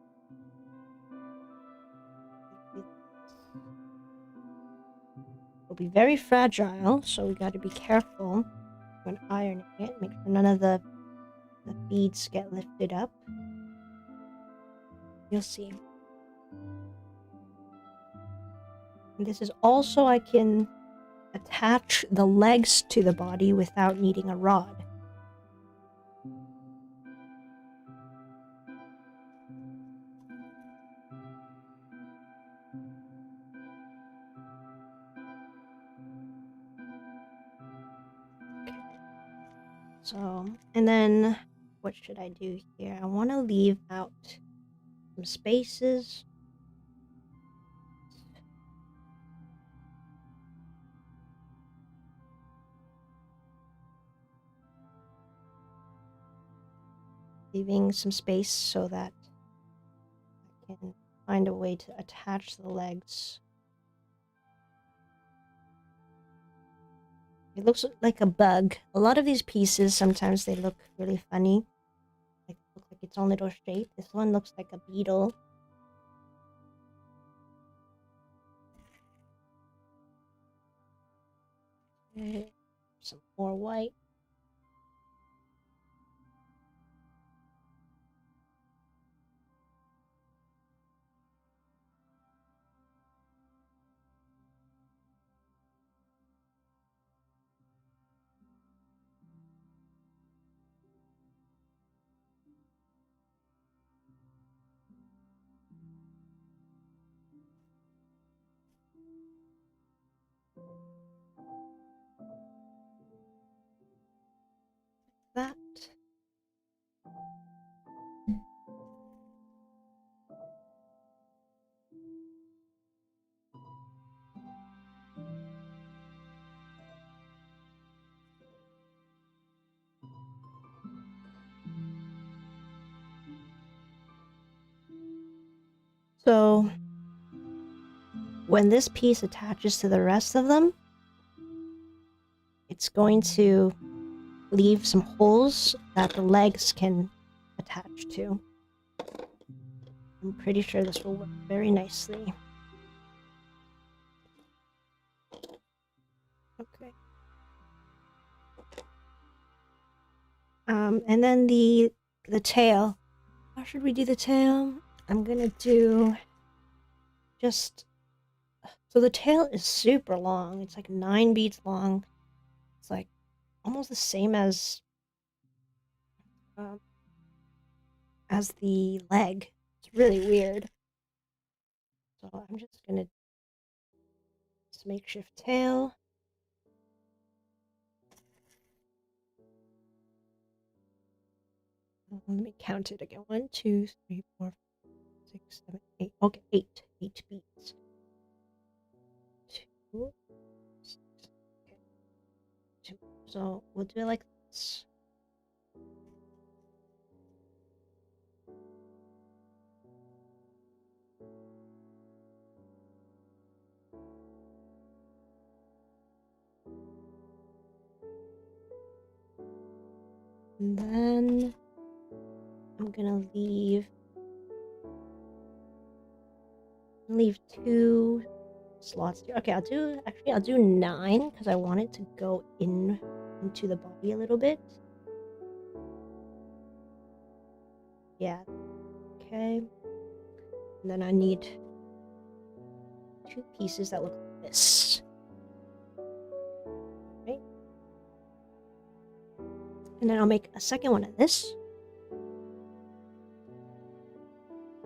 It'll be very fragile, so we got to be careful when ironing it. Make sure none of the beads get lifted up. You'll see. And this is also, I can attach the legs to the body without needing a rod. Okay. So, and then what should I do here? I want to leave out some spaces. Leaving some space so that I can find a way to attach the legs. It looks like a bug. A lot of these pieces, sometimes they look really funny. Like, look like its own little shape. This one looks like a beetle. Okay. Some more white. That. So, when this piece attaches to the rest of them, it's going to leave some holes that the legs can attach to. I'm pretty sure this will work very nicely. Okay. And then the tail. How should we do the tail? I'm gonna do just... So the tail is super long. It's like 9 beads long. It's like almost the same as the leg. It's really weird. So I'm just gonna this makeshift tail. Let me count it again. 1, 2, 3, 4, 5, 6, 7, 8. Okay, 8. 8 beads. 2, 6, okay. 2. So we'll do it like this. And then I'm gonna leave 2 slots here. Okay, I'll do 9 because I want it to go into the body a little bit. Yeah. Okay. And then I need 2 pieces that look like this. Right? And then I'll make a second one of this.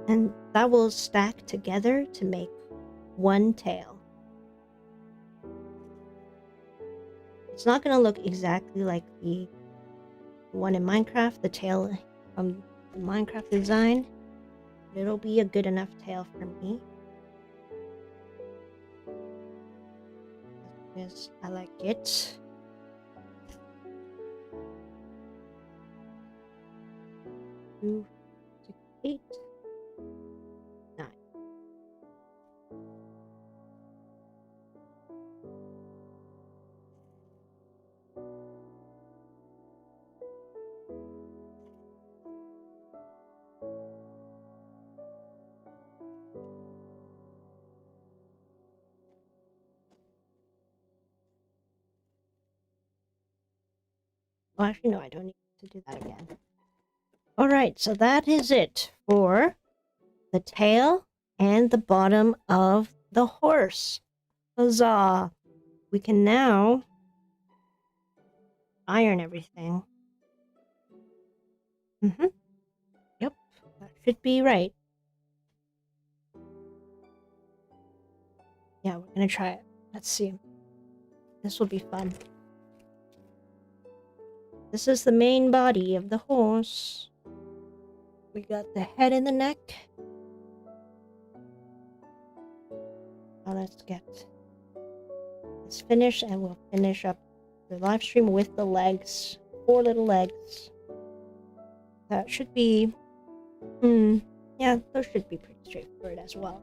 And that will stack together to make one tail. It's not going to look exactly like the one in Minecraft, the tail from the Minecraft design. But it'll be a good enough tail for me. Yes, I like it. Two, 6, 8, 9. Oh, actually, no, I don't need to do that again. Alright, so that is it for the tail and the bottom of the horse. Huzzah! We can now iron everything. Yep, that should be right. Yeah, we're gonna try it. Let's see. This will be fun. This is the main body of the horse. We got the head and the neck. Now let's get this finished, and we'll finish up the live stream with the legs. 4 little legs. That should be... yeah, those should be pretty straightforward as well.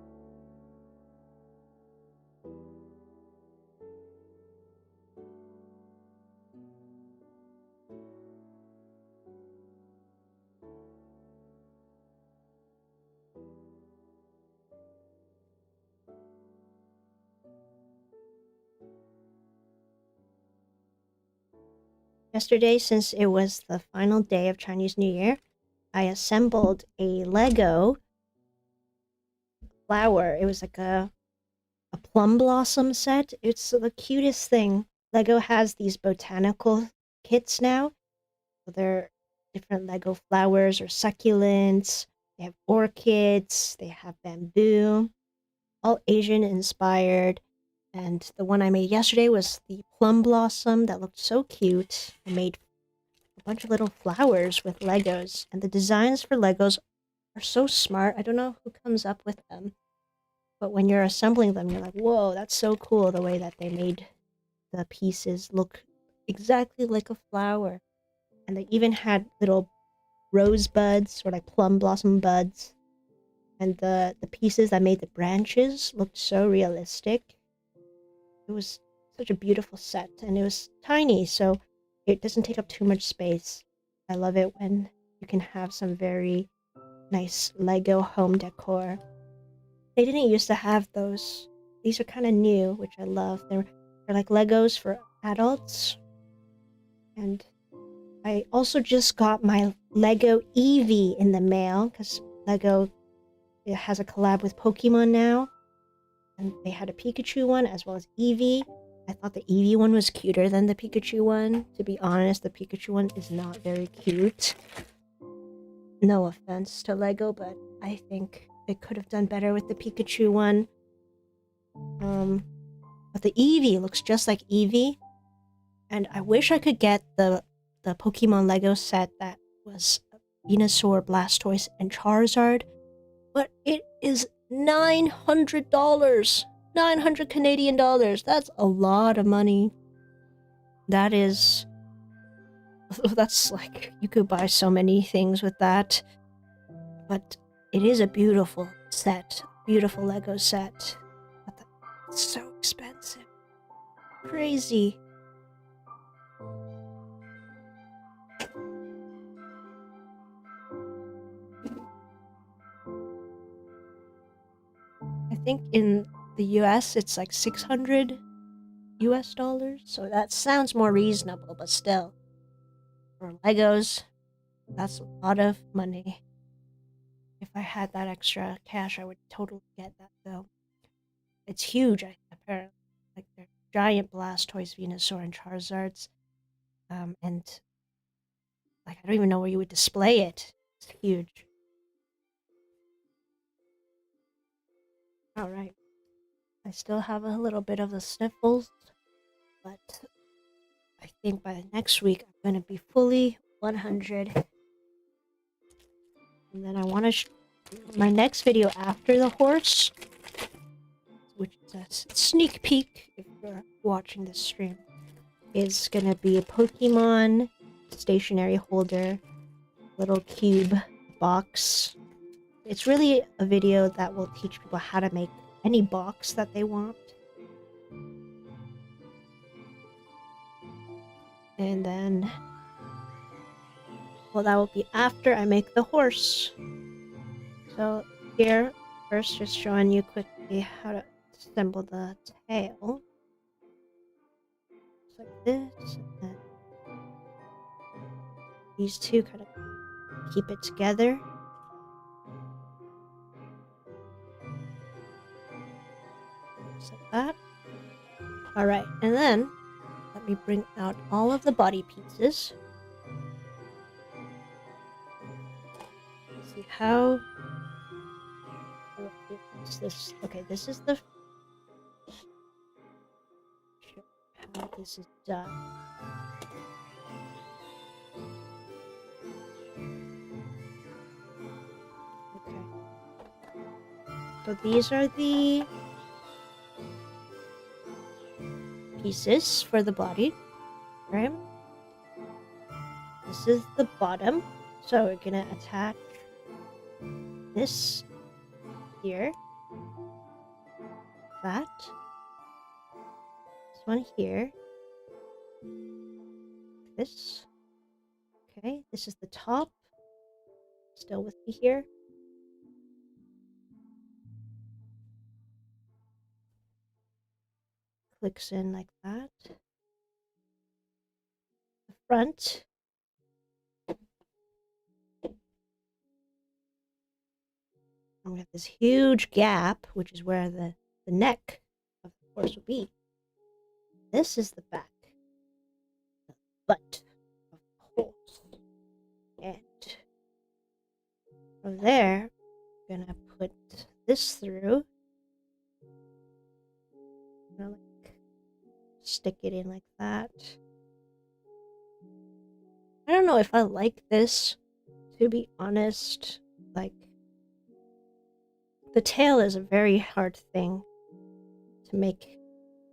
Yesterday, since it was the final day of Chinese New Year, I assembled a Lego flower. It was like a plum blossom set. It's the cutest thing. Lego has these botanical kits now. So they're different Lego flowers or succulents. They have orchids. They have bamboo. All Asian inspired. And the one I made yesterday was the plum blossom that looked so cute. I made a bunch of little flowers with Legos. And the designs for Legos are so smart. I don't know who comes up with them. But when you're assembling them, you're like, whoa, that's so cool the way that they made the pieces look exactly like a flower. And they even had little rose buds or like plum blossom buds. And the pieces that made the branches looked so realistic. It was such a beautiful set, and it was tiny, so it doesn't take up too much space. I love it when you can have some very nice Lego home decor. They didn't used to have those. These are kind of new, which I love. They're like Legos for adults. And I also just got my Lego Eevee in the mail, because Lego has a collab with Pokemon now. And they had a Pikachu one as well as Eevee. I thought the Eevee one was cuter than the Pikachu one. To be honest, the Pikachu one is not very cute. No offense to Lego, but I think they could have done better with the Pikachu one. But the Eevee looks just like Eevee. And I wish I could get the Pokemon Lego set that was Venusaur, Blastoise, and Charizard. But it is $900. 900 Canadian dollars. That's a lot of money. That is... That's like... You could buy so many things with that. But it is a beautiful set. Beautiful Lego set. But it's so expensive. Crazy. I think in the US it's like 600 US dollars, so that sounds more reasonable, but still. For Legos, that's a lot of money. If I had that extra cash, I would totally get that though. It's huge, apparently. Like they're giant Blastoise, Venusaur, and Charizards. And like I don't even know where you would display it. It's huge. Alright. I still have a little bit of the sniffles, but I think by next week I'm going to be fully 100. And then I want to my next video after the horse, which is a sneak peek if you're watching this stream, is going to be a Pokemon stationery holder, little cube box. It's really a video that will teach people how to make any box that they want. And then, well, that will be after I make the horse. So here, first just showing you quickly how to assemble the tail. Just like this. And these two kind of keep it together. Just like that. Alright, and then let me bring out all of the body pieces. See how this. Okay, this is the how this is done. Okay. So these are the pieces for the body, right? This is the bottom. So we're gonna attach this here, that, this one here, this. Okay, this is the top. Still with me here. Clicks in like that. The front. And we have this huge gap, which is where the neck of the horse will be. This is the back. The butt of the horse. And from there, I'm gonna put this through. I'm gonna like stick it in like that. I don't know if I like this, to be honest. Like, the tail is a very hard thing to make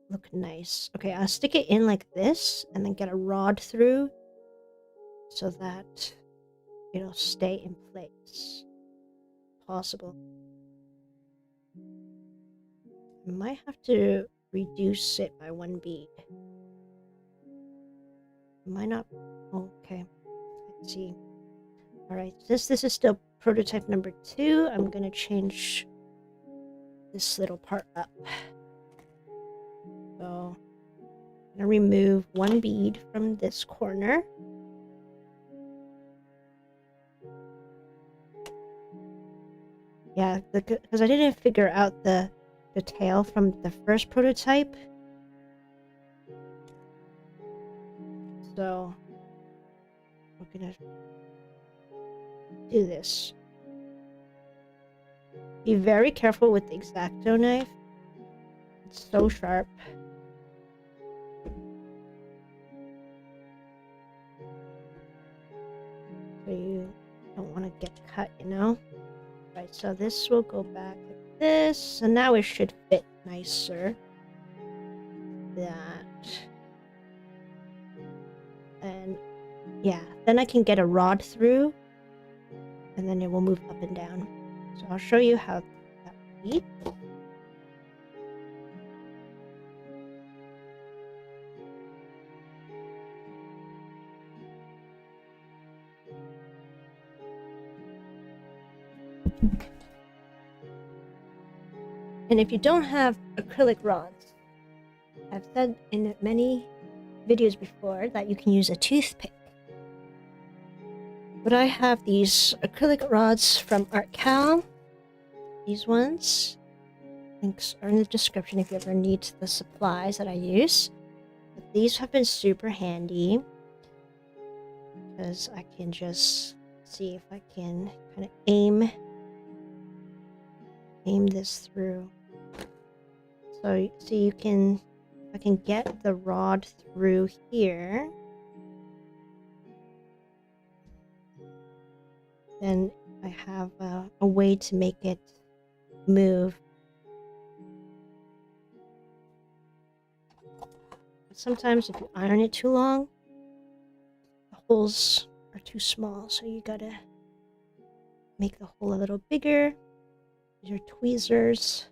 look nice. Okay, I'll stick it in like this and then get a rod through so that it'll stay in place. Possible. I might have to reduce it by 1 bead. Might not. Oh, okay. Let's see. Alright, since this is still prototype number 2, I'm gonna change this little part up. So I'm gonna remove 1 bead from this corner. Yeah, because I didn't figure out the tail from the first prototype. So we're gonna do this. Be very careful with the X-Acto knife. It's so sharp. So you don't want to get cut, you know? Right, so this will go back like this, and now it should fit nicer. That. And yeah, then I can get a rod through, and then it will move up and down. So I'll show you how that will be. And if you don't have acrylic rods, I've said in many videos before that you can use a toothpick. But I have these acrylic rods from ArtCal. These ones. Links are in the description if you ever need the supplies that I use. But these have been super handy because I can just see if I can kind of aim this through. So see, I can get the rod through here, then I have a way to make it move. Sometimes if you iron it too long, the holes are too small, so you gotta make the hole a little bigger. Use your tweezers.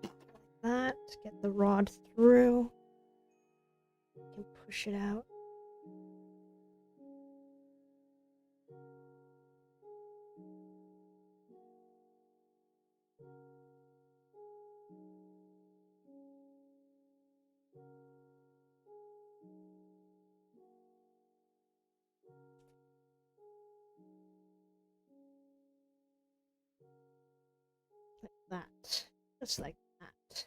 Like that. Get the rod through. You can push it out. Like that. Just like that.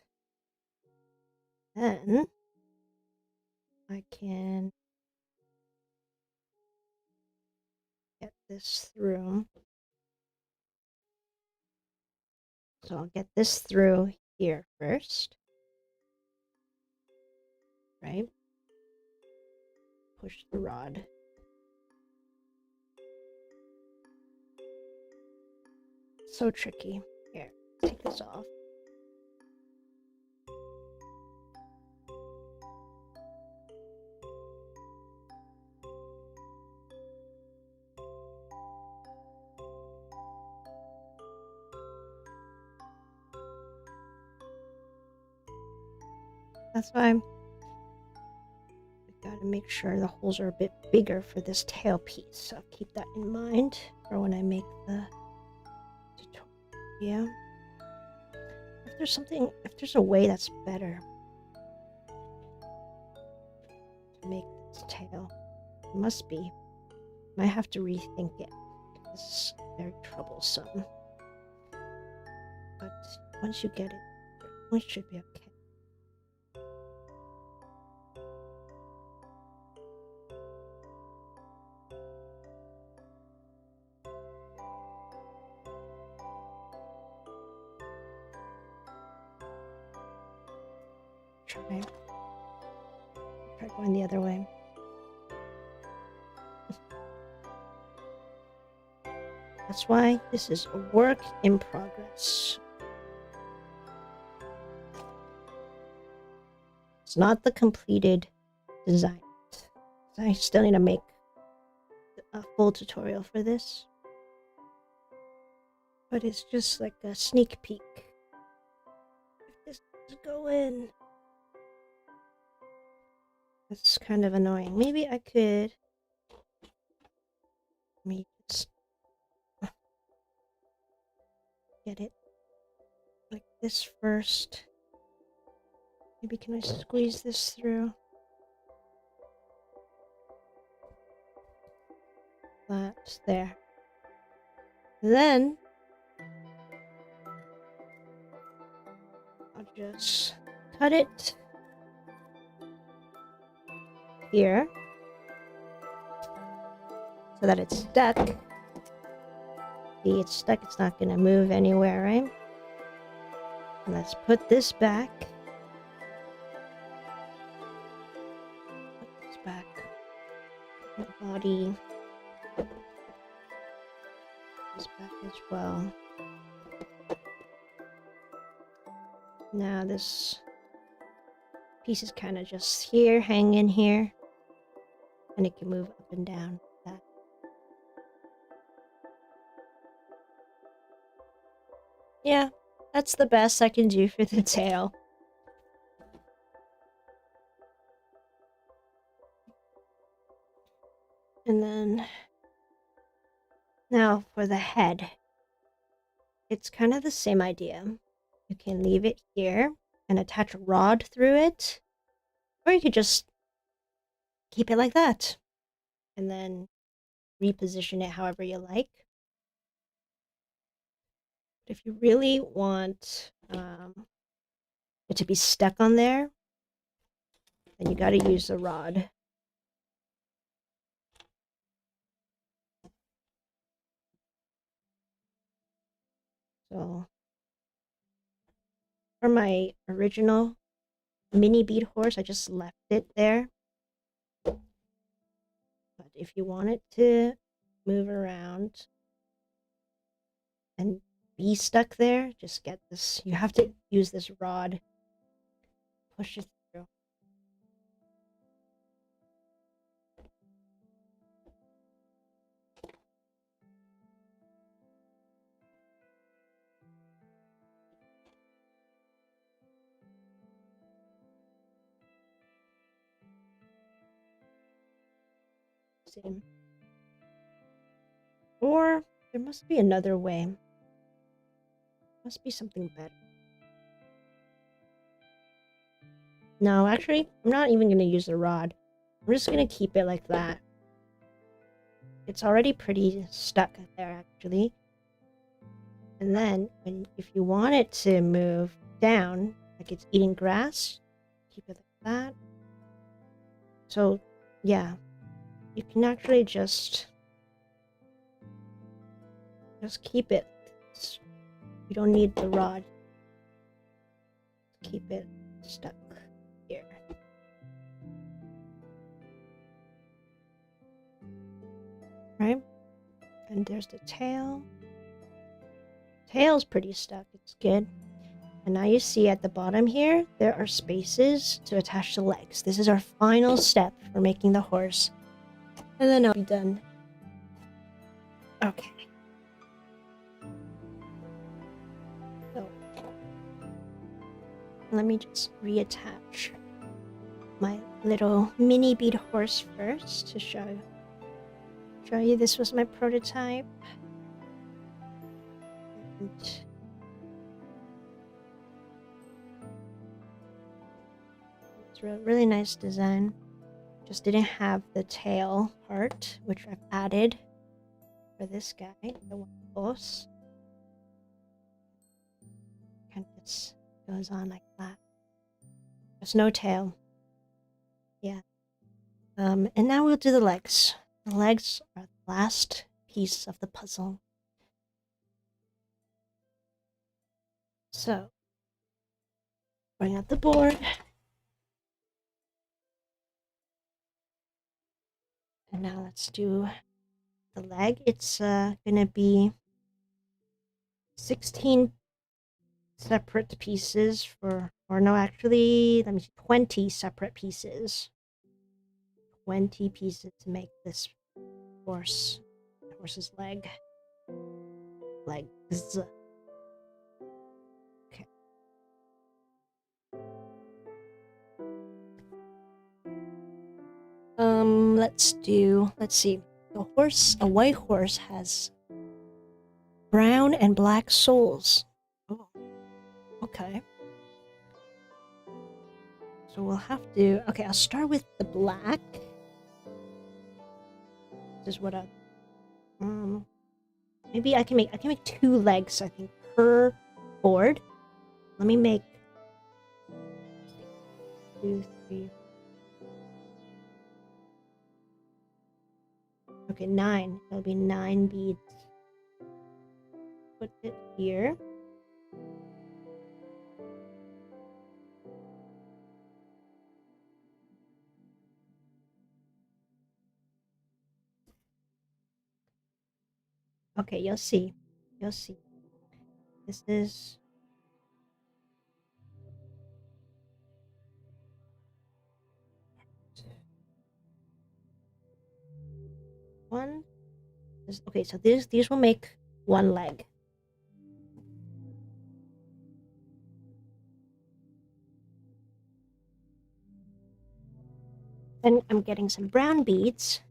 Then I can get this through. So I'll get this through here first. Right? Push the rod. So tricky. Here, take this off. That's why I gotta make sure the holes are a bit bigger for this tail piece. So keep that in mind for when I make the tutorial. Yeah. If there's a way that's better to make this tail, it must be. Might have to rethink it. This is very troublesome. But once you get it, it should be okay. Try going the other way. That's why this is a work in progress. It's not the completed design. I still need to make a full tutorial for this. But it's just like a sneak peek. If this does go in. That's kind of annoying. Maybe I could... Let me just get it like this first. Maybe can I squeeze this through? That's there. Then I'll just cut it here so that it's stuck. See, it's stuck. It's not going to move anywhere, right? Let's put this back. Put this back. My body. This back as well. Now this piece is kind of just here, hanging here. And it can move up and down. That. Yeah, that's the best I can do for the tail. And then now for the head. It's kind of the same idea. You can leave it here and attach a rod through it, or you could just keep it like that and then reposition it however you like. But if you really want it to be stuck on there, then you got to use the rod. So for my original mini bead horse, I just left it there. But if you want it to move around and be stuck there, just get this. You have to use this rod. Push it through. See. Or there must be another way. Must be something better. No, actually, I'm not even going to use the rod. I'm just going to keep it like that. It's already pretty stuck there, actually. And then, if you want it to move down, like it's eating grass, keep it like that. So, yeah, you can actually just keep it. You don't need the rod. Keep it stuck here. Right? And there's the tail. Tail's pretty stuck. It's good. And now you see at the bottom here, there are spaces to attach the legs. This is our final step for making the horse. And then I'll be done. Okay. So, let me just reattach my little mini bead horse first to show you this was my prototype. And it's a really nice design. Just didn't have the tail part, which I've added for this guy, the one horse. Kind of just goes on like that. There's no tail. Yeah. And now we'll do the legs. The legs are the last piece of the puzzle. So, bring out the board. And now let's do the leg. It's gonna be 16 separate pieces for, or no, actually, let me see, 20 separate pieces. 20 pieces to make this horse's leg. Legs. Okay. Let's see. A white horse has brown and black soles. Oh, okay. So we'll have to, okay, I'll start with the black. This is what maybe I can make 2 legs, I think, per board. Let me make 2, 3. Okay, 9. It'll be 9 beads. put it here. Okay, you'll see. You'll see. This is one. Okay, so these will make one leg. And I'm getting some brown beads.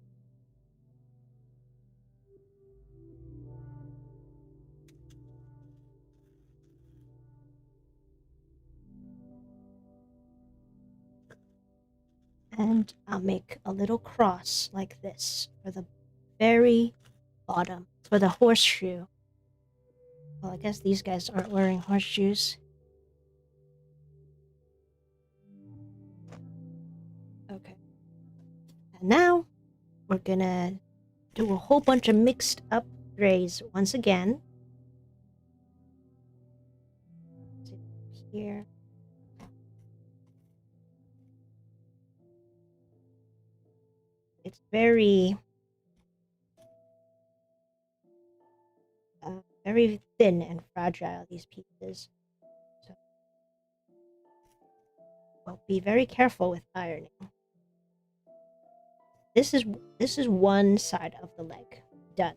And I'll make a little cross like this for the very bottom, for the horseshoe. Well, I guess these guys aren't wearing horseshoes. Okay. And now we're gonna do a whole bunch of mixed up grays once again. Here. It's very very thin and fragile, these pieces. So, well, be very careful with ironing. This is one side of the leg done.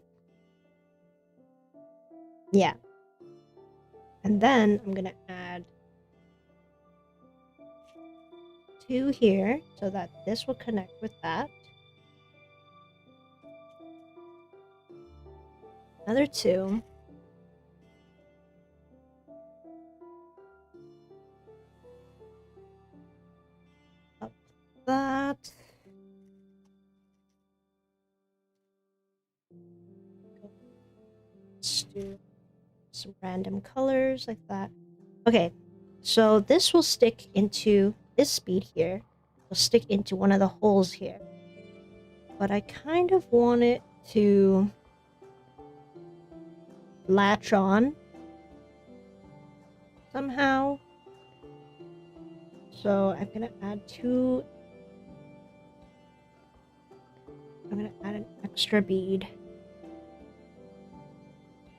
Yeah. And then I'm gonna add 2 here so that this will connect with that. Another 2. Up that. Let's do some random colors like that. Okay, so this will stick into this bead here. Will stick into one of the holes here. But I kind of want it to latch on somehow. So I'm gonna add 2. I'm gonna add an extra bead.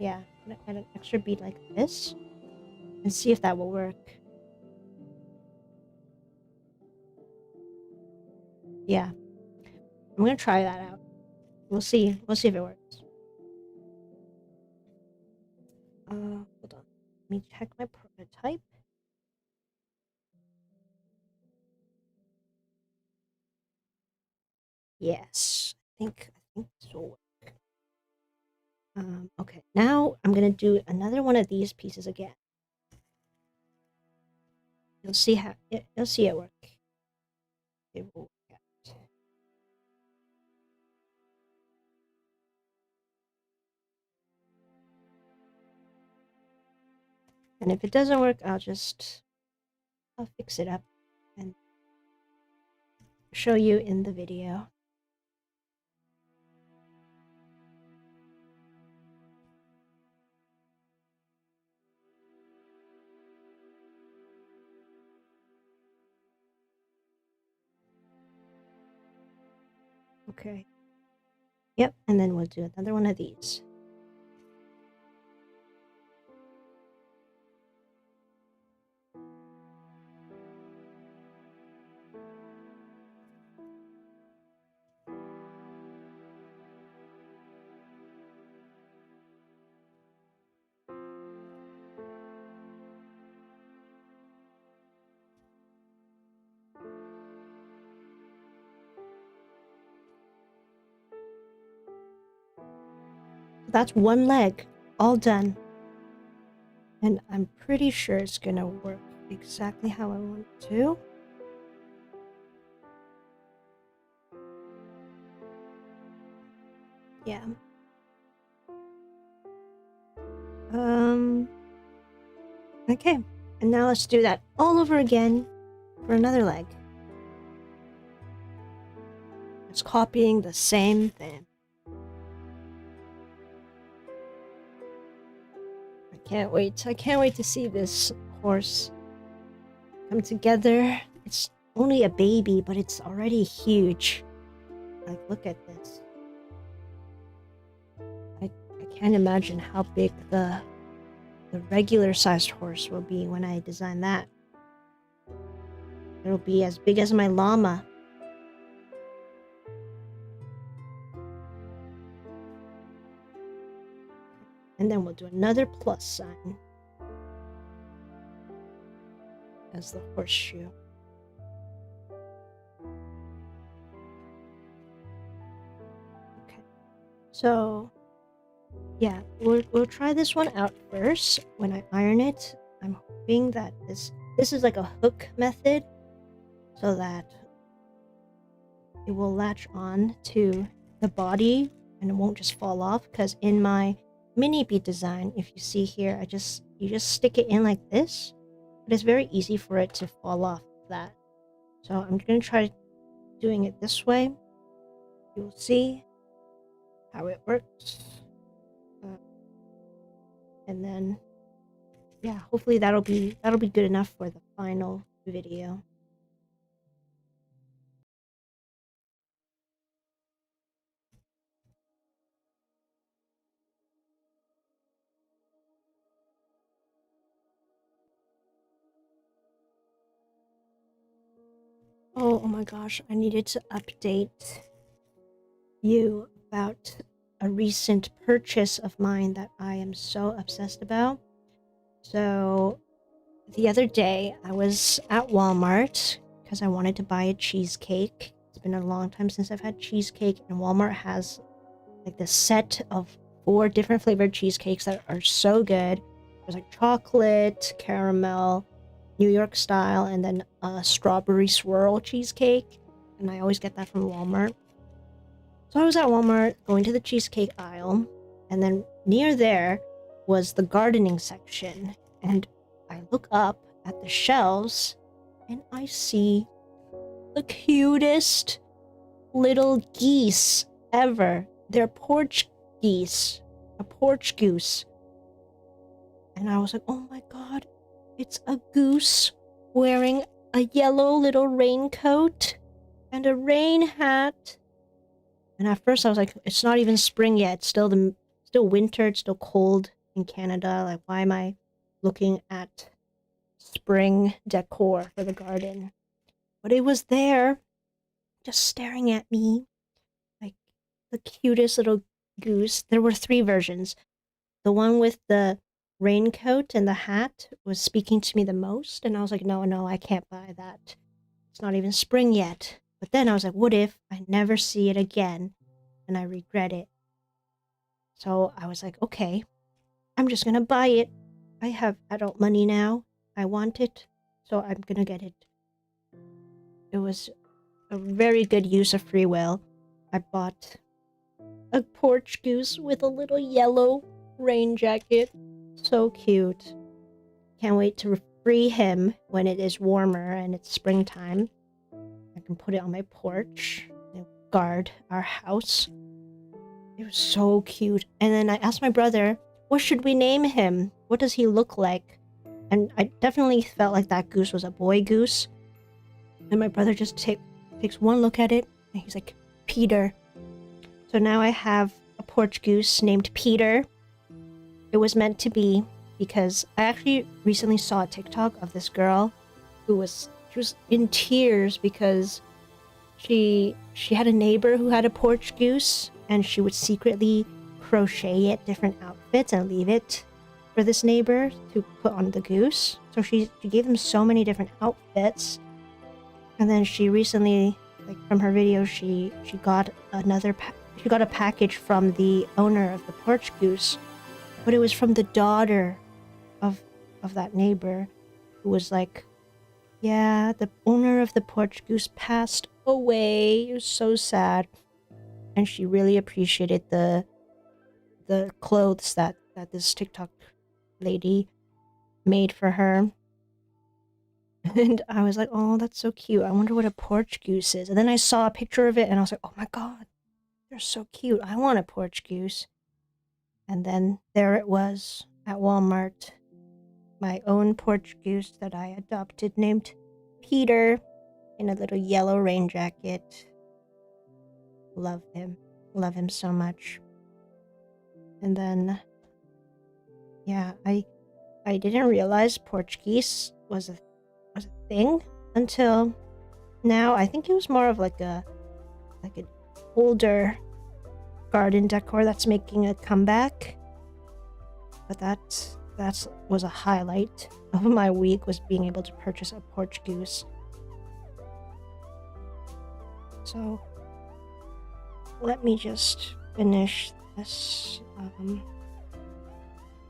Yeah, I'm gonna add an extra bead like this and see if that will work. Yeah, I'm gonna try that out. We'll see. We'll see if it works. Hold on. Let me check my prototype. Yes, I think this will work. Okay, now I'm gonna do another one of these pieces again. You'll see you'll see it work. It will work out. And if it doesn't work, I'll fix it up and show you in the video. Okay. Yep, and then we'll do another one of these. That's one leg, all done. And I'm pretty sure it's gonna work exactly how I want it to. Yeah. Okay. And now let's do that all over again for another leg. It's copying the same thing. I can't wait. I can't wait to see this horse come together. It's only a baby, but it's already huge. Like, look at this. I can't imagine how big the regular sized horse will be when I design that. It'll be as big as my llama. And then we'll do another plus sign as the horseshoe. Okay. So, yeah, we'll try this one out first. When I iron it, I'm hoping that this is like a hook method, so that it will latch on to the body and it won't just fall off. Because in my mini bead design, if you see here, you just stick it in like this, but it's very easy for it to fall off that. So I'm gonna try doing it this way. You'll see how it works. And then, yeah, hopefully that'll be good enough for the final video. Oh my gosh, I needed to update you about a recent purchase of mine that I am so obsessed about. So the other day I was at Walmart because I wanted to buy a cheesecake. It's been a long time since I've had cheesecake, and Walmart has like this set of 4 different flavored cheesecakes that are so good. There's like chocolate, caramel, New York style, and then a strawberry swirl cheesecake. And I always get that from Walmart. So I was at Walmart going to the cheesecake aisle, and then near there was the gardening section. And I look up at the shelves and I see the cutest little geese ever. They're porch geese, a porch goose. And I was like, oh my god, it's a goose wearing a yellow little raincoat and a rain hat. And at first I was like, it's not even spring yet. It's still winter. It's still cold in Canada. Like, why am I looking at spring decor for the garden? But it was there, just staring at me, like the cutest little goose. There were 3 versions. The one with the raincoat and the hat was speaking to me the most, and I was like, no, I can't buy that. It's not even spring yet. But then I was like, what if I never see it again and I regret it? So I was like, okay, I'm just gonna buy it. I have adult money now. I want it, so I'm gonna get it. It was a very good use of free will. I bought a porch goose with a little yellow rain jacket. So cute. Can't wait to free him when it is warmer and it's springtime. I can put it on my porch and guard our house. It was so cute. And then I asked my brother, what should we name him? What does he look like? And I definitely felt like that goose was a boy goose. And my brother just takes one look at it and he's like, Peter. So now I have a porch goose named Peter. It was meant to be, because I actually recently saw a TikTok of this girl who was in tears because she had a neighbor who had a porch goose, and she would secretly crochet it different outfits and leave it for this neighbor to put on the goose. So she gave them so many different outfits. And then she recently, like from her video, she got a package from the owner of the porch goose, but it was from the daughter of that neighbor, who was like, yeah, the owner of the porch goose passed away. It was so sad. And she really appreciated the clothes that this TikTok lady made for her. And I was like, oh, that's so cute. I wonder what a porch goose is. And then I saw a picture of it and I was like, oh my god, they're so cute. I want a porch goose. And then there it was. at Walmart. My own porch goose that I adopted named Peter in a little yellow rain jacket. Love him. Love him so much. And then, yeah, I didn't realize porch geese was a thing until now. I think it was more of like an older garden decor that's making a comeback. But that was a highlight of my week, was being able to purchase a porch goose. So let me just finish this.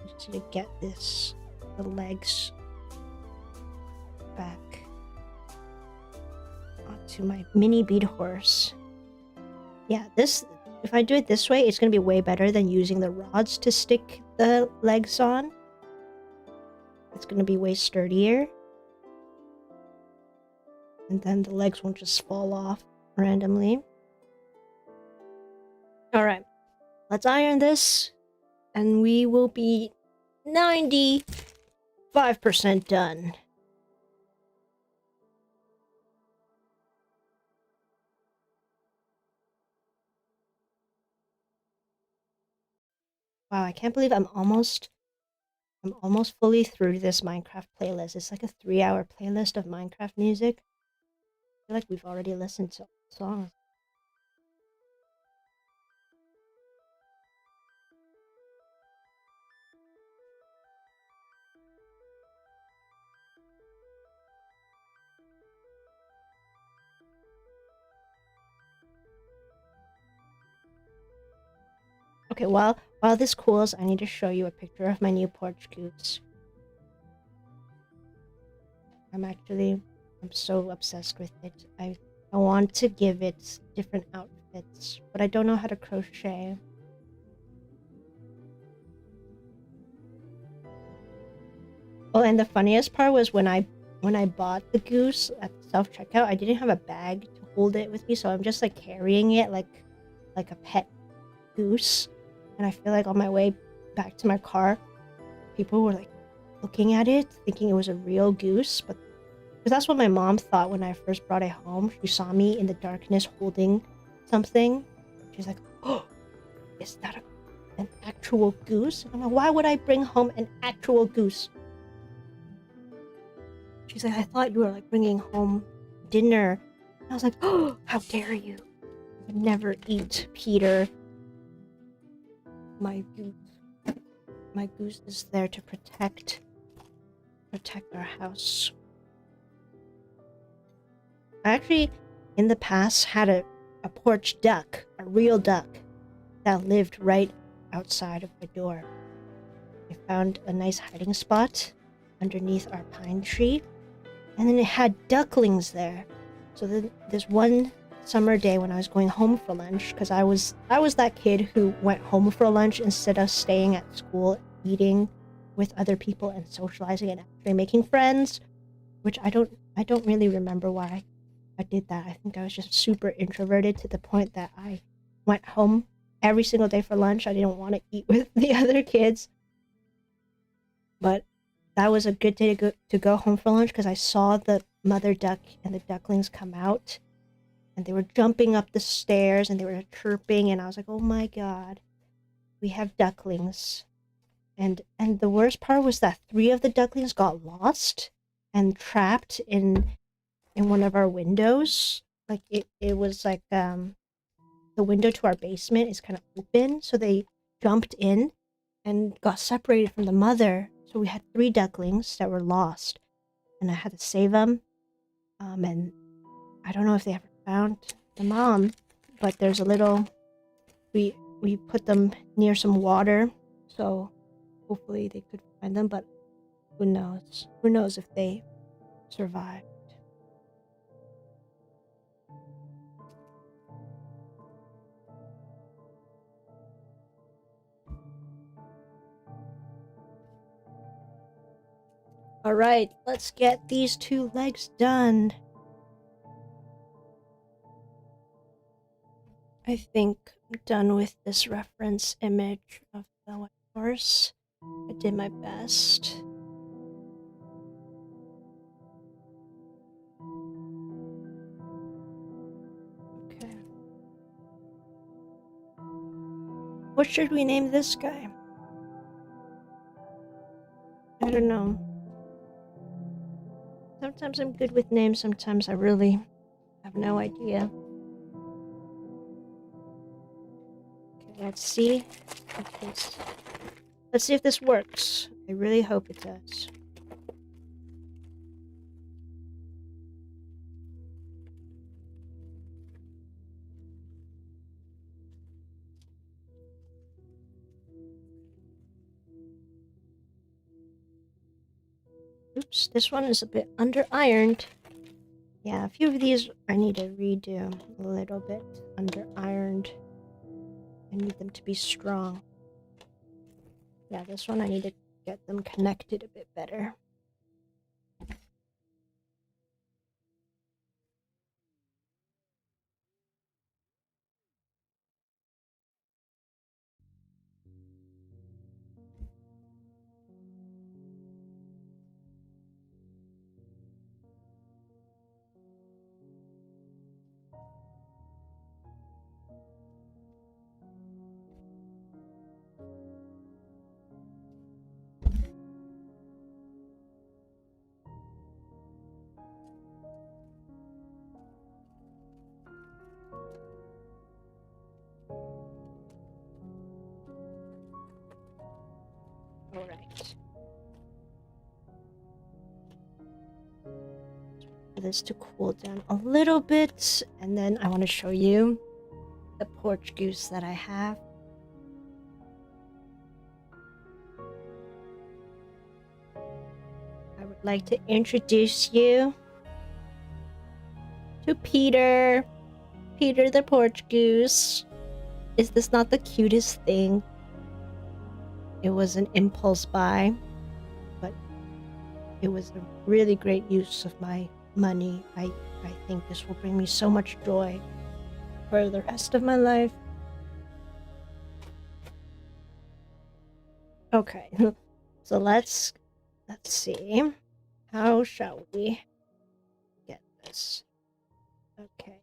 Just need to get the legs back onto my mini bead horse. Yeah, if I do it this way, it's going to be way better than using the rods to stick the legs on. It's going to be way sturdier. And then the legs won't just fall off randomly. Alright, let's iron this, and we will be 95% done. Wow, I can't believe I'm almost fully through this Minecraft playlist. It's like a 3-hour playlist of Minecraft music. I feel like we've already listened to songs. Okay, while this cools, I need to show you a picture of my new porch goose. I'm so obsessed with it. I want to give it different outfits, but I don't know how to crochet. Oh, and the funniest part was when I bought the goose at the self-checkout, I didn't have a bag to hold it with me, so I'm just like carrying it like a pet goose. And I feel like on my way back to my car, people were like looking at it, thinking it was a real goose, but because that's what my mom thought when I first brought it home. She saw me in the darkness holding something. She's like, "Oh, is that an actual goose?" And I'm like, "Why would I bring home an actual goose?" She's like, "I thought you were like bringing home dinner." And I was like, "Oh, how dare you! I would never eat Peter. My goose is there to protect our house." I actually, in the past, had a porch duck, a real duck, that lived right outside of my door. I found a nice hiding spot underneath our pine tree, and then it had ducklings there. So then this one summer day when I was going home for lunch, because I was that kid who went home for lunch instead of staying at school eating with other people and socializing and actually making friends, which I don't really remember why I did that. I think I was just super introverted to the point that I went home every single day for lunch. I didn't want to eat with the other kids. But that was a good day to go home for lunch, because I saw the mother duck and the ducklings come out, and they were jumping up the stairs and they were chirping, and I was like, "Oh my god, we have ducklings." And the worst part was that 3 of the ducklings got lost and trapped in one of our windows. Like it was like the window to our basement is kind of open, so they jumped in and got separated from the mother. So we had 3 ducklings that were lost, and I had to save them. And I don't know if they ever found the mom, but there's a little. We put them near some water, so hopefully they could find them. But who knows? Who knows if they survived? All right, let's get these 2 legs done. I think I'm done with this reference image of the white horse. I did my best. Okay. What should we name this guy? I don't know. Sometimes I'm good with names, sometimes I really have no idea. Okay, let's see if this... Let's see if this works. I really hope it does. Oops, this one is a bit under-ironed. Yeah, a few of these I need to redo a little bit. Under-ironed. I need them to be strong. Yeah, this one I need to get them connected a bit better. Alright. For this to cool down a little bit, and then I want to show you the porch goose that I have. I would like to introduce you to Peter. Peter the porch goose. Is this not the cutest thing? It was an impulse buy, but it was a really great use of my money. I think this will bring me so much joy for the rest of my life. Okay, so let's see. How shall we get this? Okay.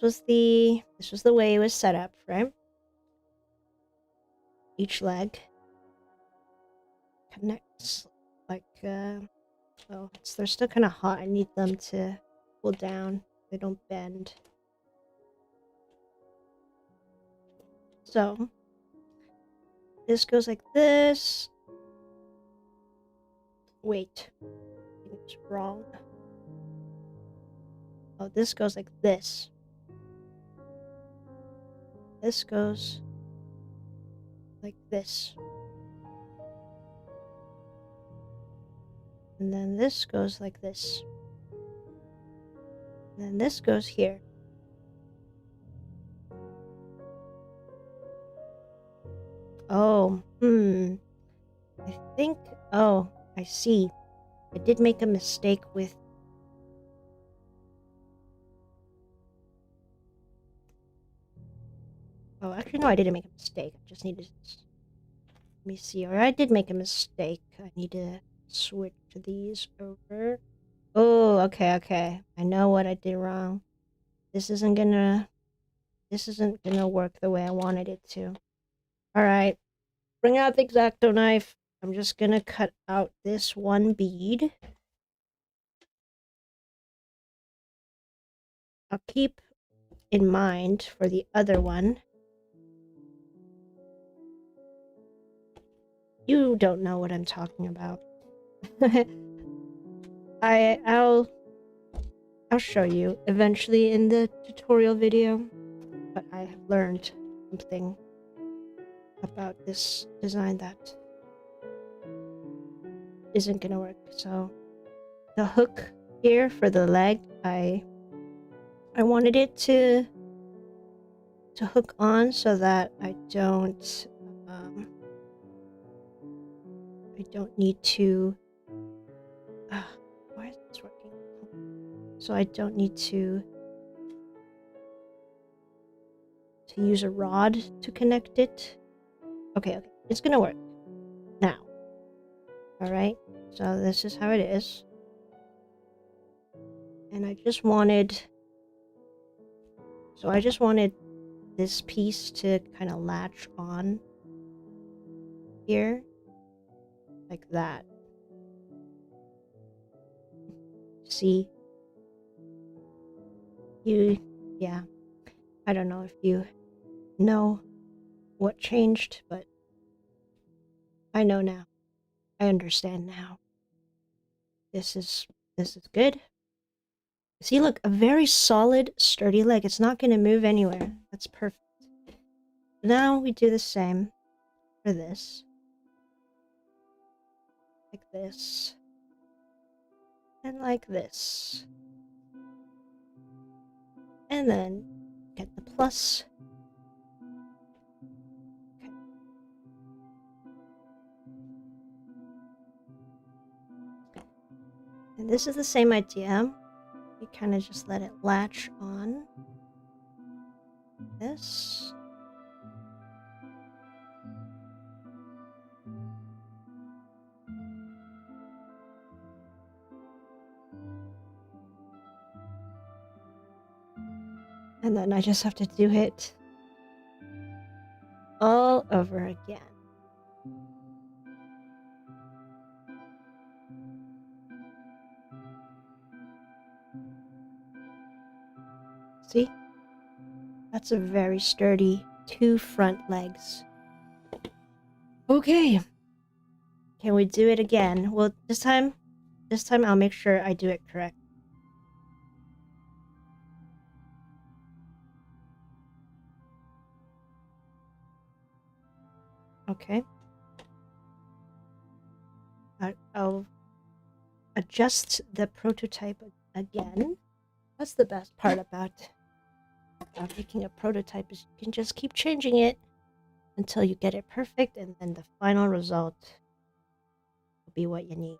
This was the way it was set up, right? Each leg connects like oh, they're still kind of hot. I need them to cool down. They don't bend. So this goes like this. Wait, it's wrong. Oh, this goes like this. This goes like this. And then this goes like this. And then this goes here. Oh, I think, oh, I see. I did make a mistake with... Oh, actually, no, I didn't make a mistake. I just needed... Let me see. Or I did make a mistake. I need to switch these over. Oh, okay, okay. I know what I did wrong. This isn't gonna work the way I wanted it to. Alright. Bring out the X-Acto knife. I'm just gonna cut out this one bead. I'll keep in mind for the other one. You don't know what I'm talking about. I'll show you eventually in the tutorial video, but I have learned something about this design that isn't gonna work. So the hook here for the leg, I wanted it to hook on so that I don't need to why is this working? So I don't need to use a rod to connect it. Okay, it's gonna work now. All right, so this is how it is, and I just wanted this piece to kind of latch on here like that. See, yeah, I don't know if you know what changed, but I know now. I understand now. This is good. See, look, a very solid, sturdy leg. It's not going to move anywhere. That's perfect. Now we do the same for this. Like this. And like this. And then get the plus. Okay. And this is the same idea. You kind of just let it latch on. This. And then I just have to do it all over again. See? That's a very sturdy 2 front legs. Okay. Can we do it again? Well, this time I'll make sure I do it correct. Okay. I'll adjust the prototype again. That's the best part about making a prototype is you can just keep changing it until you get it perfect, and then the final result will be what you need.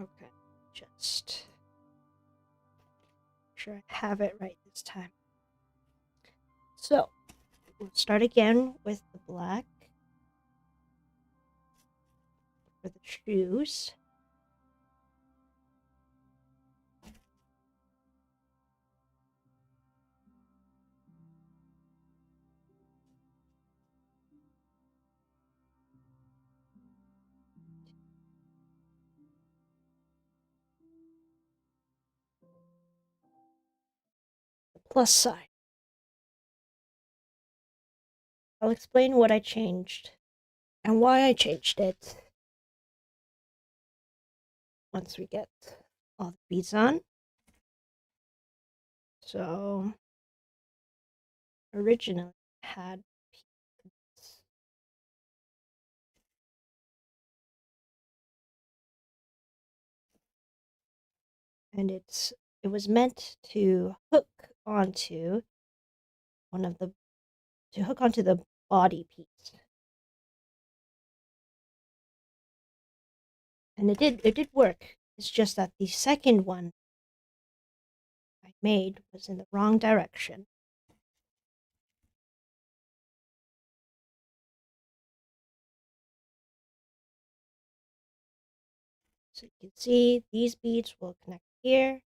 Okay, just make sure I have it right this time. So, we'll start again with the black for the shoes. The plus side. I'll explain what I changed and why I changed it once we get all the beads on. So, originally had beads. And it was meant to hook onto the body piece. And it did work. It's just that the second one I made was in the wrong direction. So you can see these beads will connect here.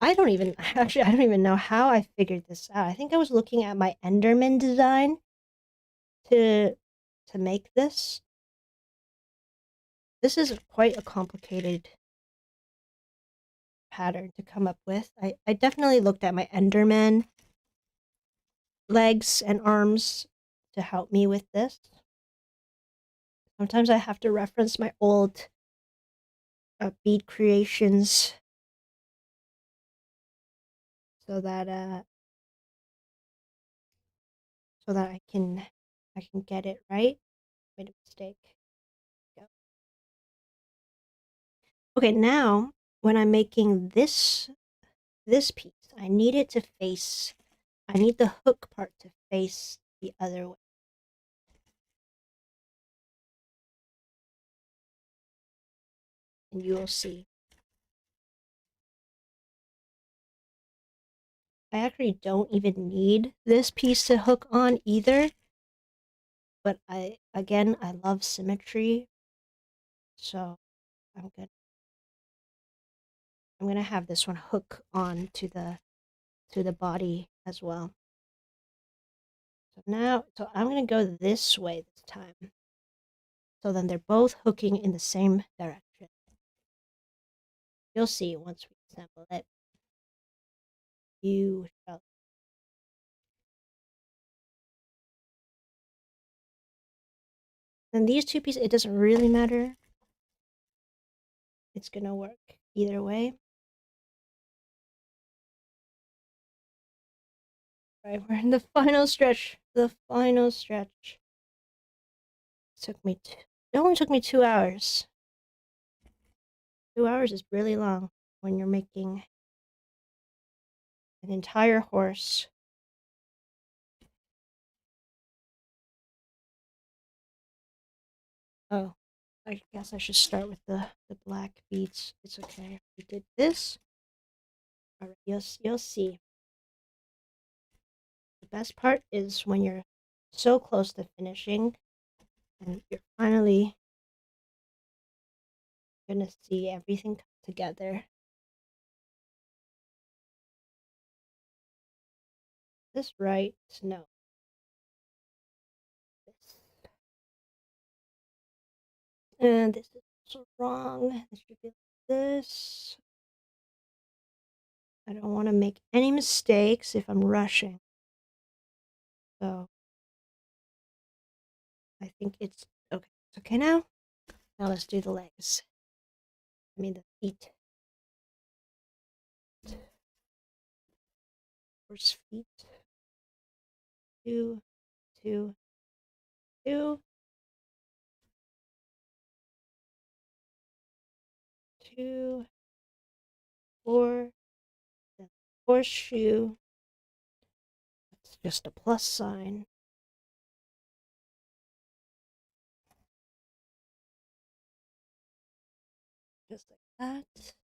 I don't even know how I figured this out. I think I was looking at my Enderman design to make this. This is quite a complicated pattern to come up with. I definitely looked at my Enderman legs and arms to help me with this. Sometimes I have to reference my old bead creations so that I can get it right. Made a mistake. Go. Okay, now when I'm making this piece, I need it to face. I need the hook part to face the other way. And you will see. I actually don't even need this piece to hook on either. But I love symmetry. So I'm gonna have this one hook on to the body as well. So I'm gonna go this way this time. So then they're both hooking in the same direction. You'll see once we assemble it. You shall. And these two pieces, it doesn't really matter. It's gonna work either way. Right, we're in the final stretch. The final stretch. It only took me 2 hours. 2 hours is really long when you're making an entire horse. Oh, I guess I should start with the black beads. It's okay. We did this. All right, you'll see. The best part is when you're so close to finishing and you're finally gonna see everything come together. This right? No. This. And this is also wrong. This should be like this. I don't want to make any mistakes if I'm rushing. So I think it's okay. It's okay now. Now let's do the legs. I mean the feet. Horse feet. 2, 2, 2, 2, 4. Then horseshoe. That's just a plus sign. Just like that.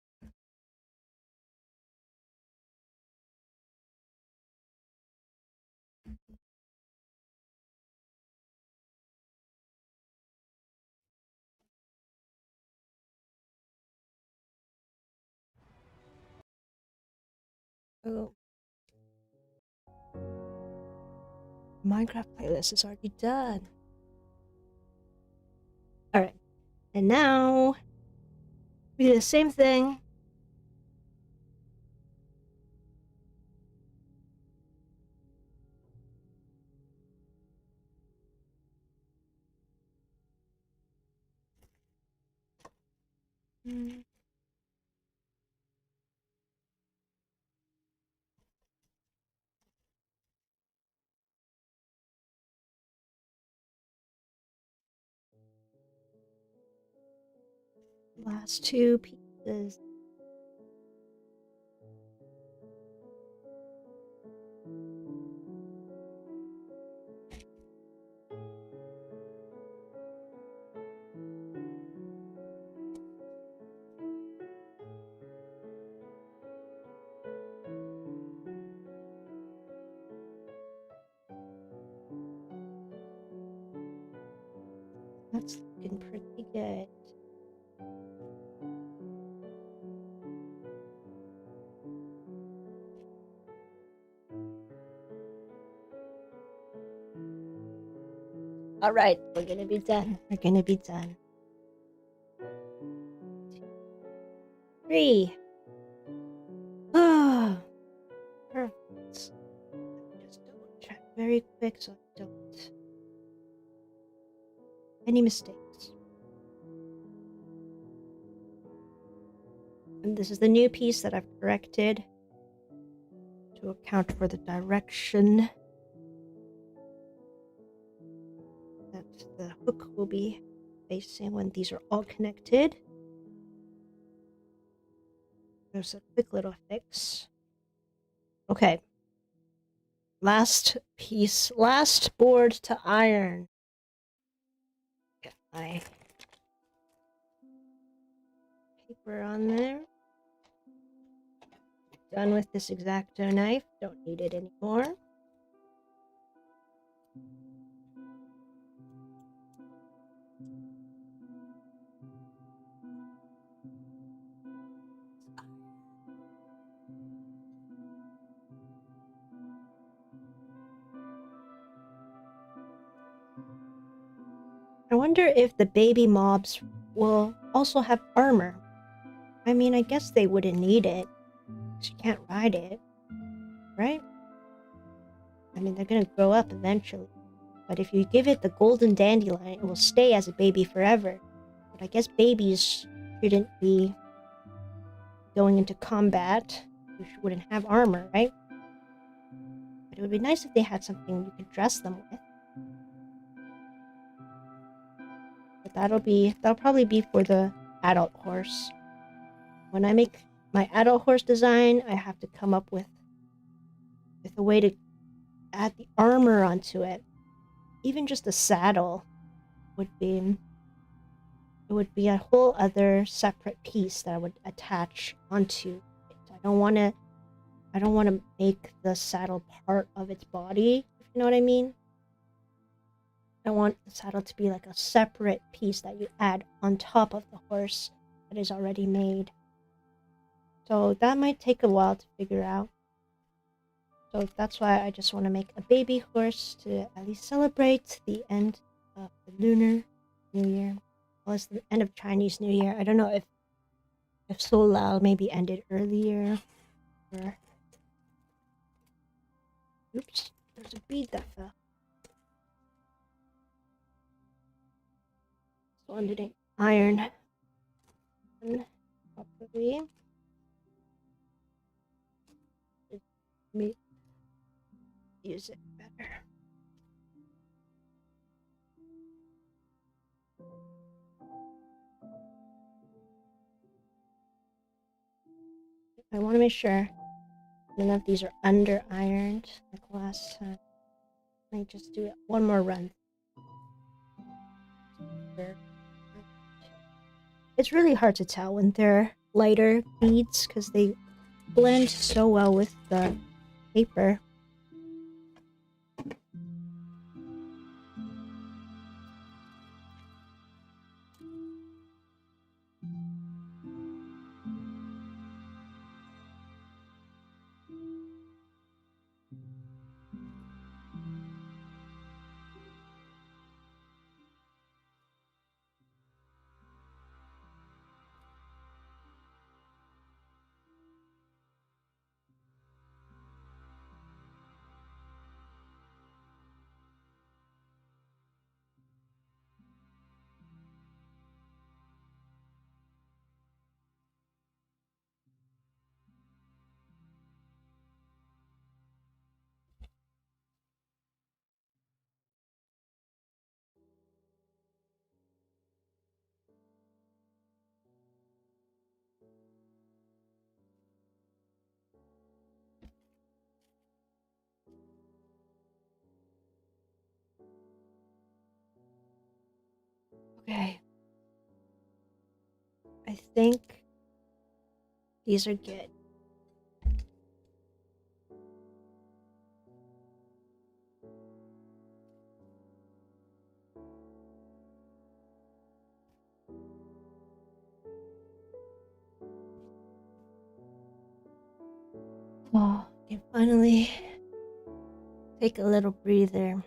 Oh. Minecraft playlist is already done. Alright. And now we do the same thing. Last two pieces. That's looking pretty good. All right, we're gonna be done. We're gonna be done. 3. Oh, perfect. Just double check very quick so I don't any mistakes. And this is the new piece that I've corrected to account for the direction that the hook will be facing when these are all connected. There's a quick little fix. Okay. Last piece, last board to iron. Get my paper on there. Done with this X-Acto knife. Don't need it anymore. I wonder if the baby mobs will also have armor. I mean, I guess they wouldn't need it, because you can't ride it, right? I mean, they're gonna grow up eventually. But if you give it the golden dandelion, it will stay as a baby forever. But I guess babies shouldn't be going into combat. You wouldn't have armor, right? But it would be nice if they had something you could dress them with. But that'll probably be for the adult horse. When I make my adult horse design, I have to come up with a way to add the armor onto it. Even just a saddle would be a whole other separate piece that I would attach onto it. I don't want to make the saddle part of its body, if you know what I mean. I want the saddle to be like a separate piece that you add on top of the horse that is already made. So that might take a while to figure out. So that's why I just want to make a baby horse to at least celebrate the end of the Lunar New Year. Well, it's the end of Chinese New Year. I don't know if Solal maybe ended earlier or... Oops, there's a bead that fell. So I didn't iron properly. Let me use it better. I want to make sure none of these are under ironed like last time. Let me just do it one more run. It's really hard to tell when they're lighter beads because they blend so well with the paper. Okay. I think these are good. Oh, I can finally take a little breather.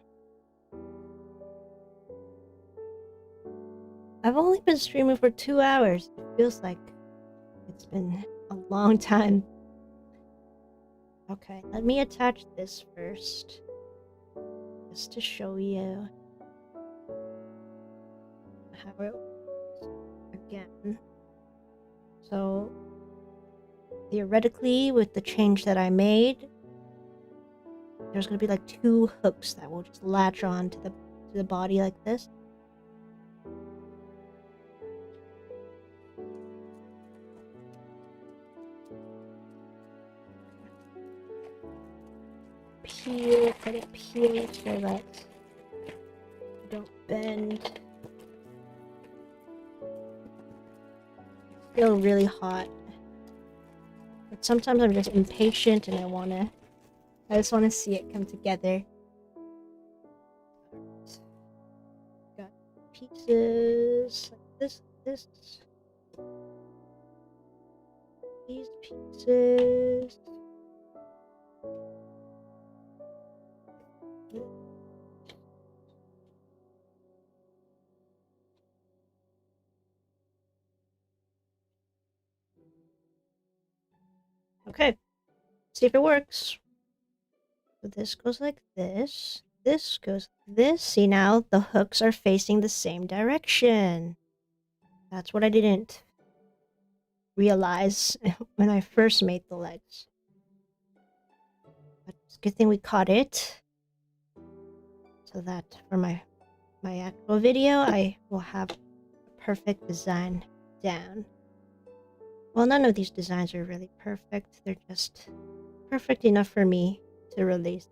I've only been streaming for 2 hours. It feels like it's been a long time. Okay, let me attach this first. Just to show you how it works again. So, theoretically, with the change that I made, there's going to be like 2 hooks that will just latch on to the body like this. Let it peel so that you don't bend. It's still really hot. But sometimes I'm just impatient and I just wanna see it come together. Got pieces like this. These pieces. Okay, see if it works. So this goes like this. This goes like this. See, now the hooks are facing the same direction. That's what I didn't realize when I first made the legs. But it's a good thing we caught it. So that for my actual video, I will have a perfect design down. Well, none of these designs are really perfect. They're just perfect enough for me to release.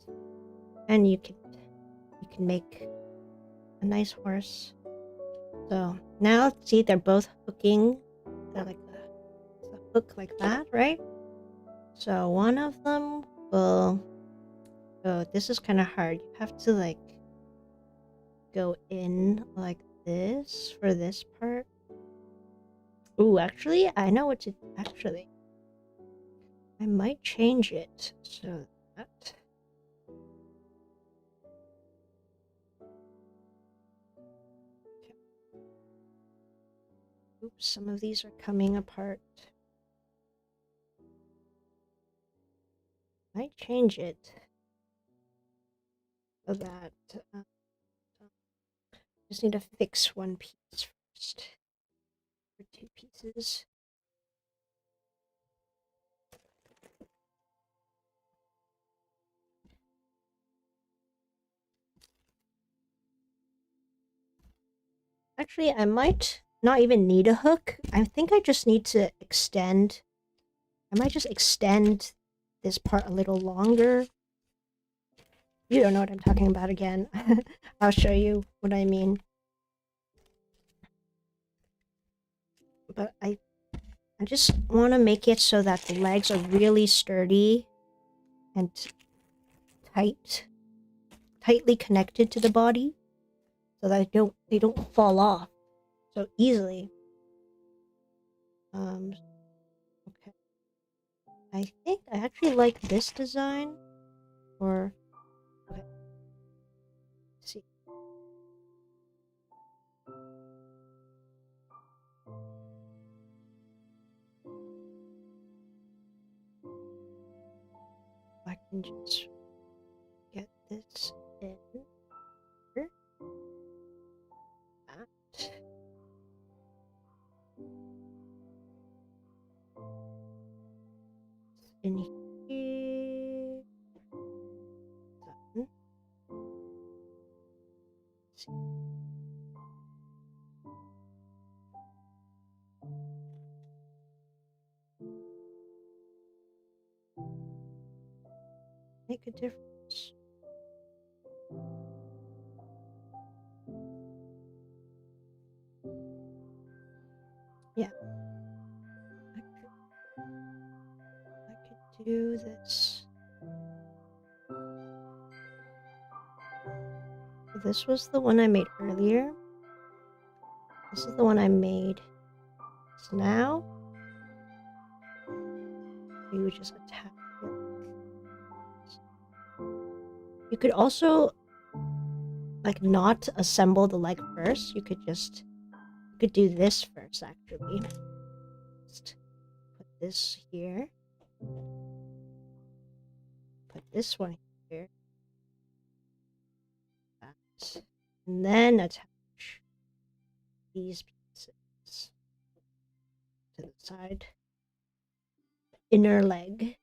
And you can make a nice horse. So now, see, they're both hooking. They're like a hook like that, right? So one of them will... Oh, this is kind of hard. You have to, like, go in like this for this part. Ooh, actually, I know what to... Actually, I might change it so that... Okay. Oops, some of these are coming apart. Might change it so that... just need to fix one piece first. Or two pieces. Actually, I might not even need a hook. I think I just need to extend... I might just extend this part a little longer. You don't know what I'm talking about again. I'll show you what I mean. But I just want to make it so that the legs are really sturdy and tightly connected to the body, so that they don't fall off so easily. Okay. I think I actually like this design. Or okay. Let's see. I can just get this in here. That. In here. Done. Let's see. Make a difference. Yeah. I could do this. This was the one I made earlier. This is the one I made. So now we would just attach it. You could also like not assemble the leg first. You could do this first actually. Just put this here. Put this one here. That. And then attach these pieces to the side. The inner leg.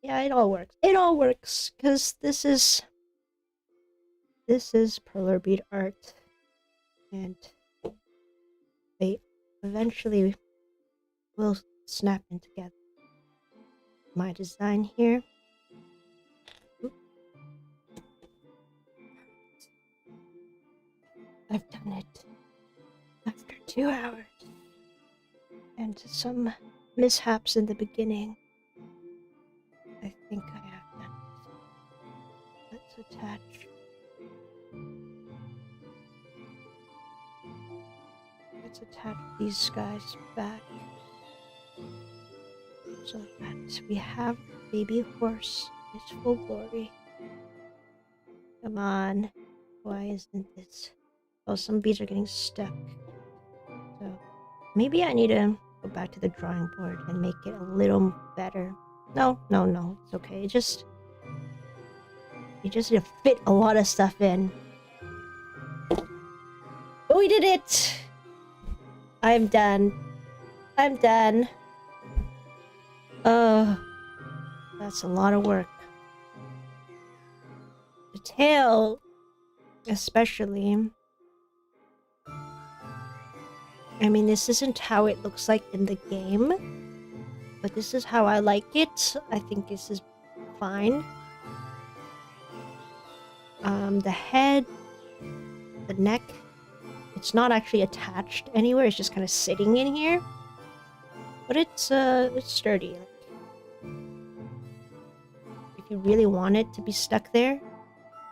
Yeah, it all works. It all works because this is Perler bead art, and they eventually will snap in together. My design here. Oop. I've done it after 2 hours, and some mishaps in the beginning. I think I have done this. Let's attach. Let's attach these guys back so that we have baby horse in its full glory. Come on. Why isn't this? Oh, some beads are getting stuck. So maybe I need to go back to the drawing board and make it a little better. No, it's okay. You just need to fit a lot of stuff in. But we did it! I'm done. That's a lot of work. The tail, especially. I mean, this isn't how it looks like in the game, but this is how I like it. I think this is fine. The head, the neck, it's not actually attached anywhere. It's just kind of sitting in here, but it's sturdy. If you really want it to be stuck there,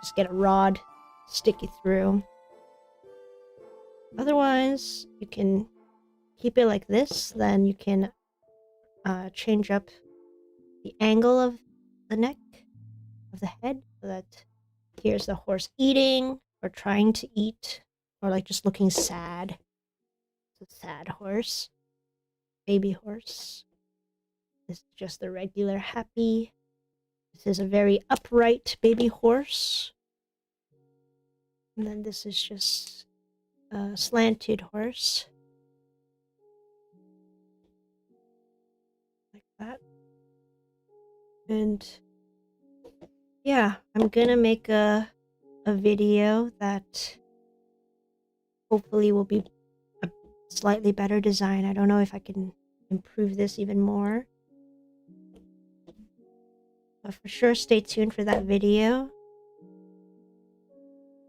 just get a rod, stick it through. Otherwise, you can keep it like this. Then you can change up the angle of the neck, of the head, so that here's the horse eating or trying to eat, or like just looking sad. It's a sad horse. Baby horse. This is just the regular happy. This is a very upright baby horse. And then this is just a slanted horse. Like that. And yeah, I'm gonna make a video that hopefully will be a slightly better design. I don't know if I can improve this even more. But for sure, stay tuned for that video.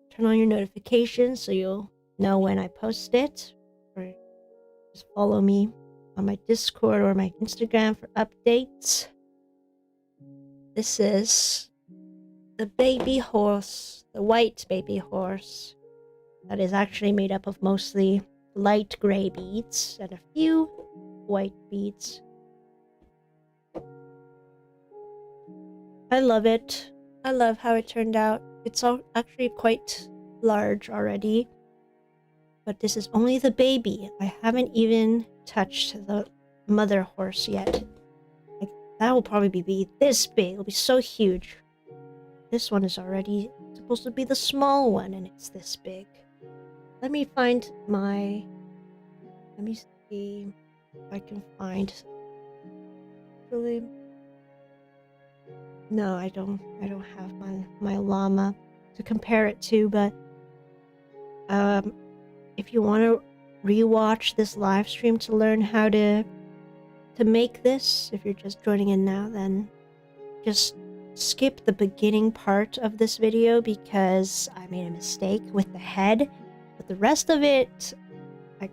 Turn on your notifications so you'll know when I post it. Or just follow me on my Discord or my Instagram for updates. This is the baby horse, the white baby horse, that is actually made up of mostly light gray beads and a few white beads. I love it. I love how it turned out. It's actually quite large already, but this is only the baby. I haven't even touched the mother horse yet. Like, that will probably be this big. It'll be so huge. This one is already supposed to be the small one, and it's this big. Let me find my... Let me see if I can find... Really... No, I don't have my llama to compare it to, but if you want to rewatch this live stream to learn how to make this, if you're just joining in now, then just skip the beginning part of this video because I made a mistake with the head, but the rest of it I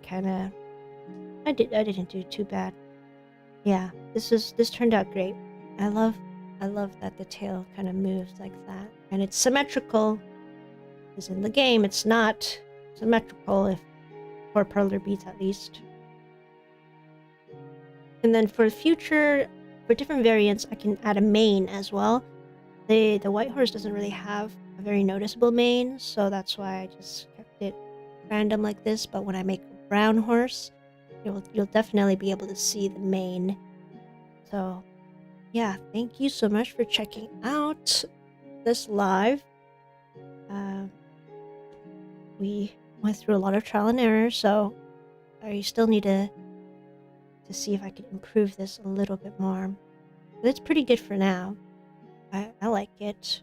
didn't do too bad. Yeah, this turned out great. I love that the tail kind of moves like that, and it's symmetrical. Because in the game, it's not symmetrical, if for Perler beads at least. And then for different variants, I can add a mane as well. The white horse doesn't really have a very noticeable mane, so that's why I just kept it random like this. But when I make a brown horse, you'll definitely be able to see the mane. So yeah, thank you so much for checking out this live. We went through a lot of trial and error, so I still need to see if I can improve this a little bit more. But it's pretty good for now. I like it.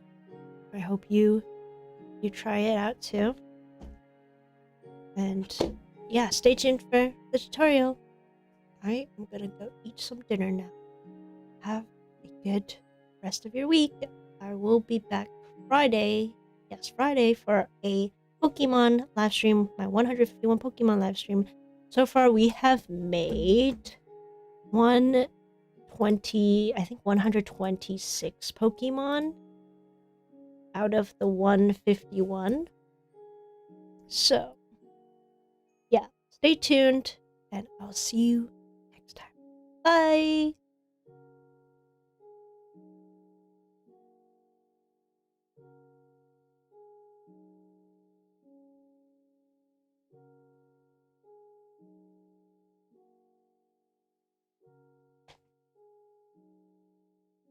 I hope you try it out too. And yeah, stay tuned for the tutorial. Alright, I'm gonna go eat some dinner now. Have a good rest of your week. I will be back Friday. Yes, Friday for a Pokemon live stream, my 151 Pokemon live stream. So far we have made 120, I think 126 Pokemon out of the 151. So, yeah, stay tuned, and I'll see you next time. Bye!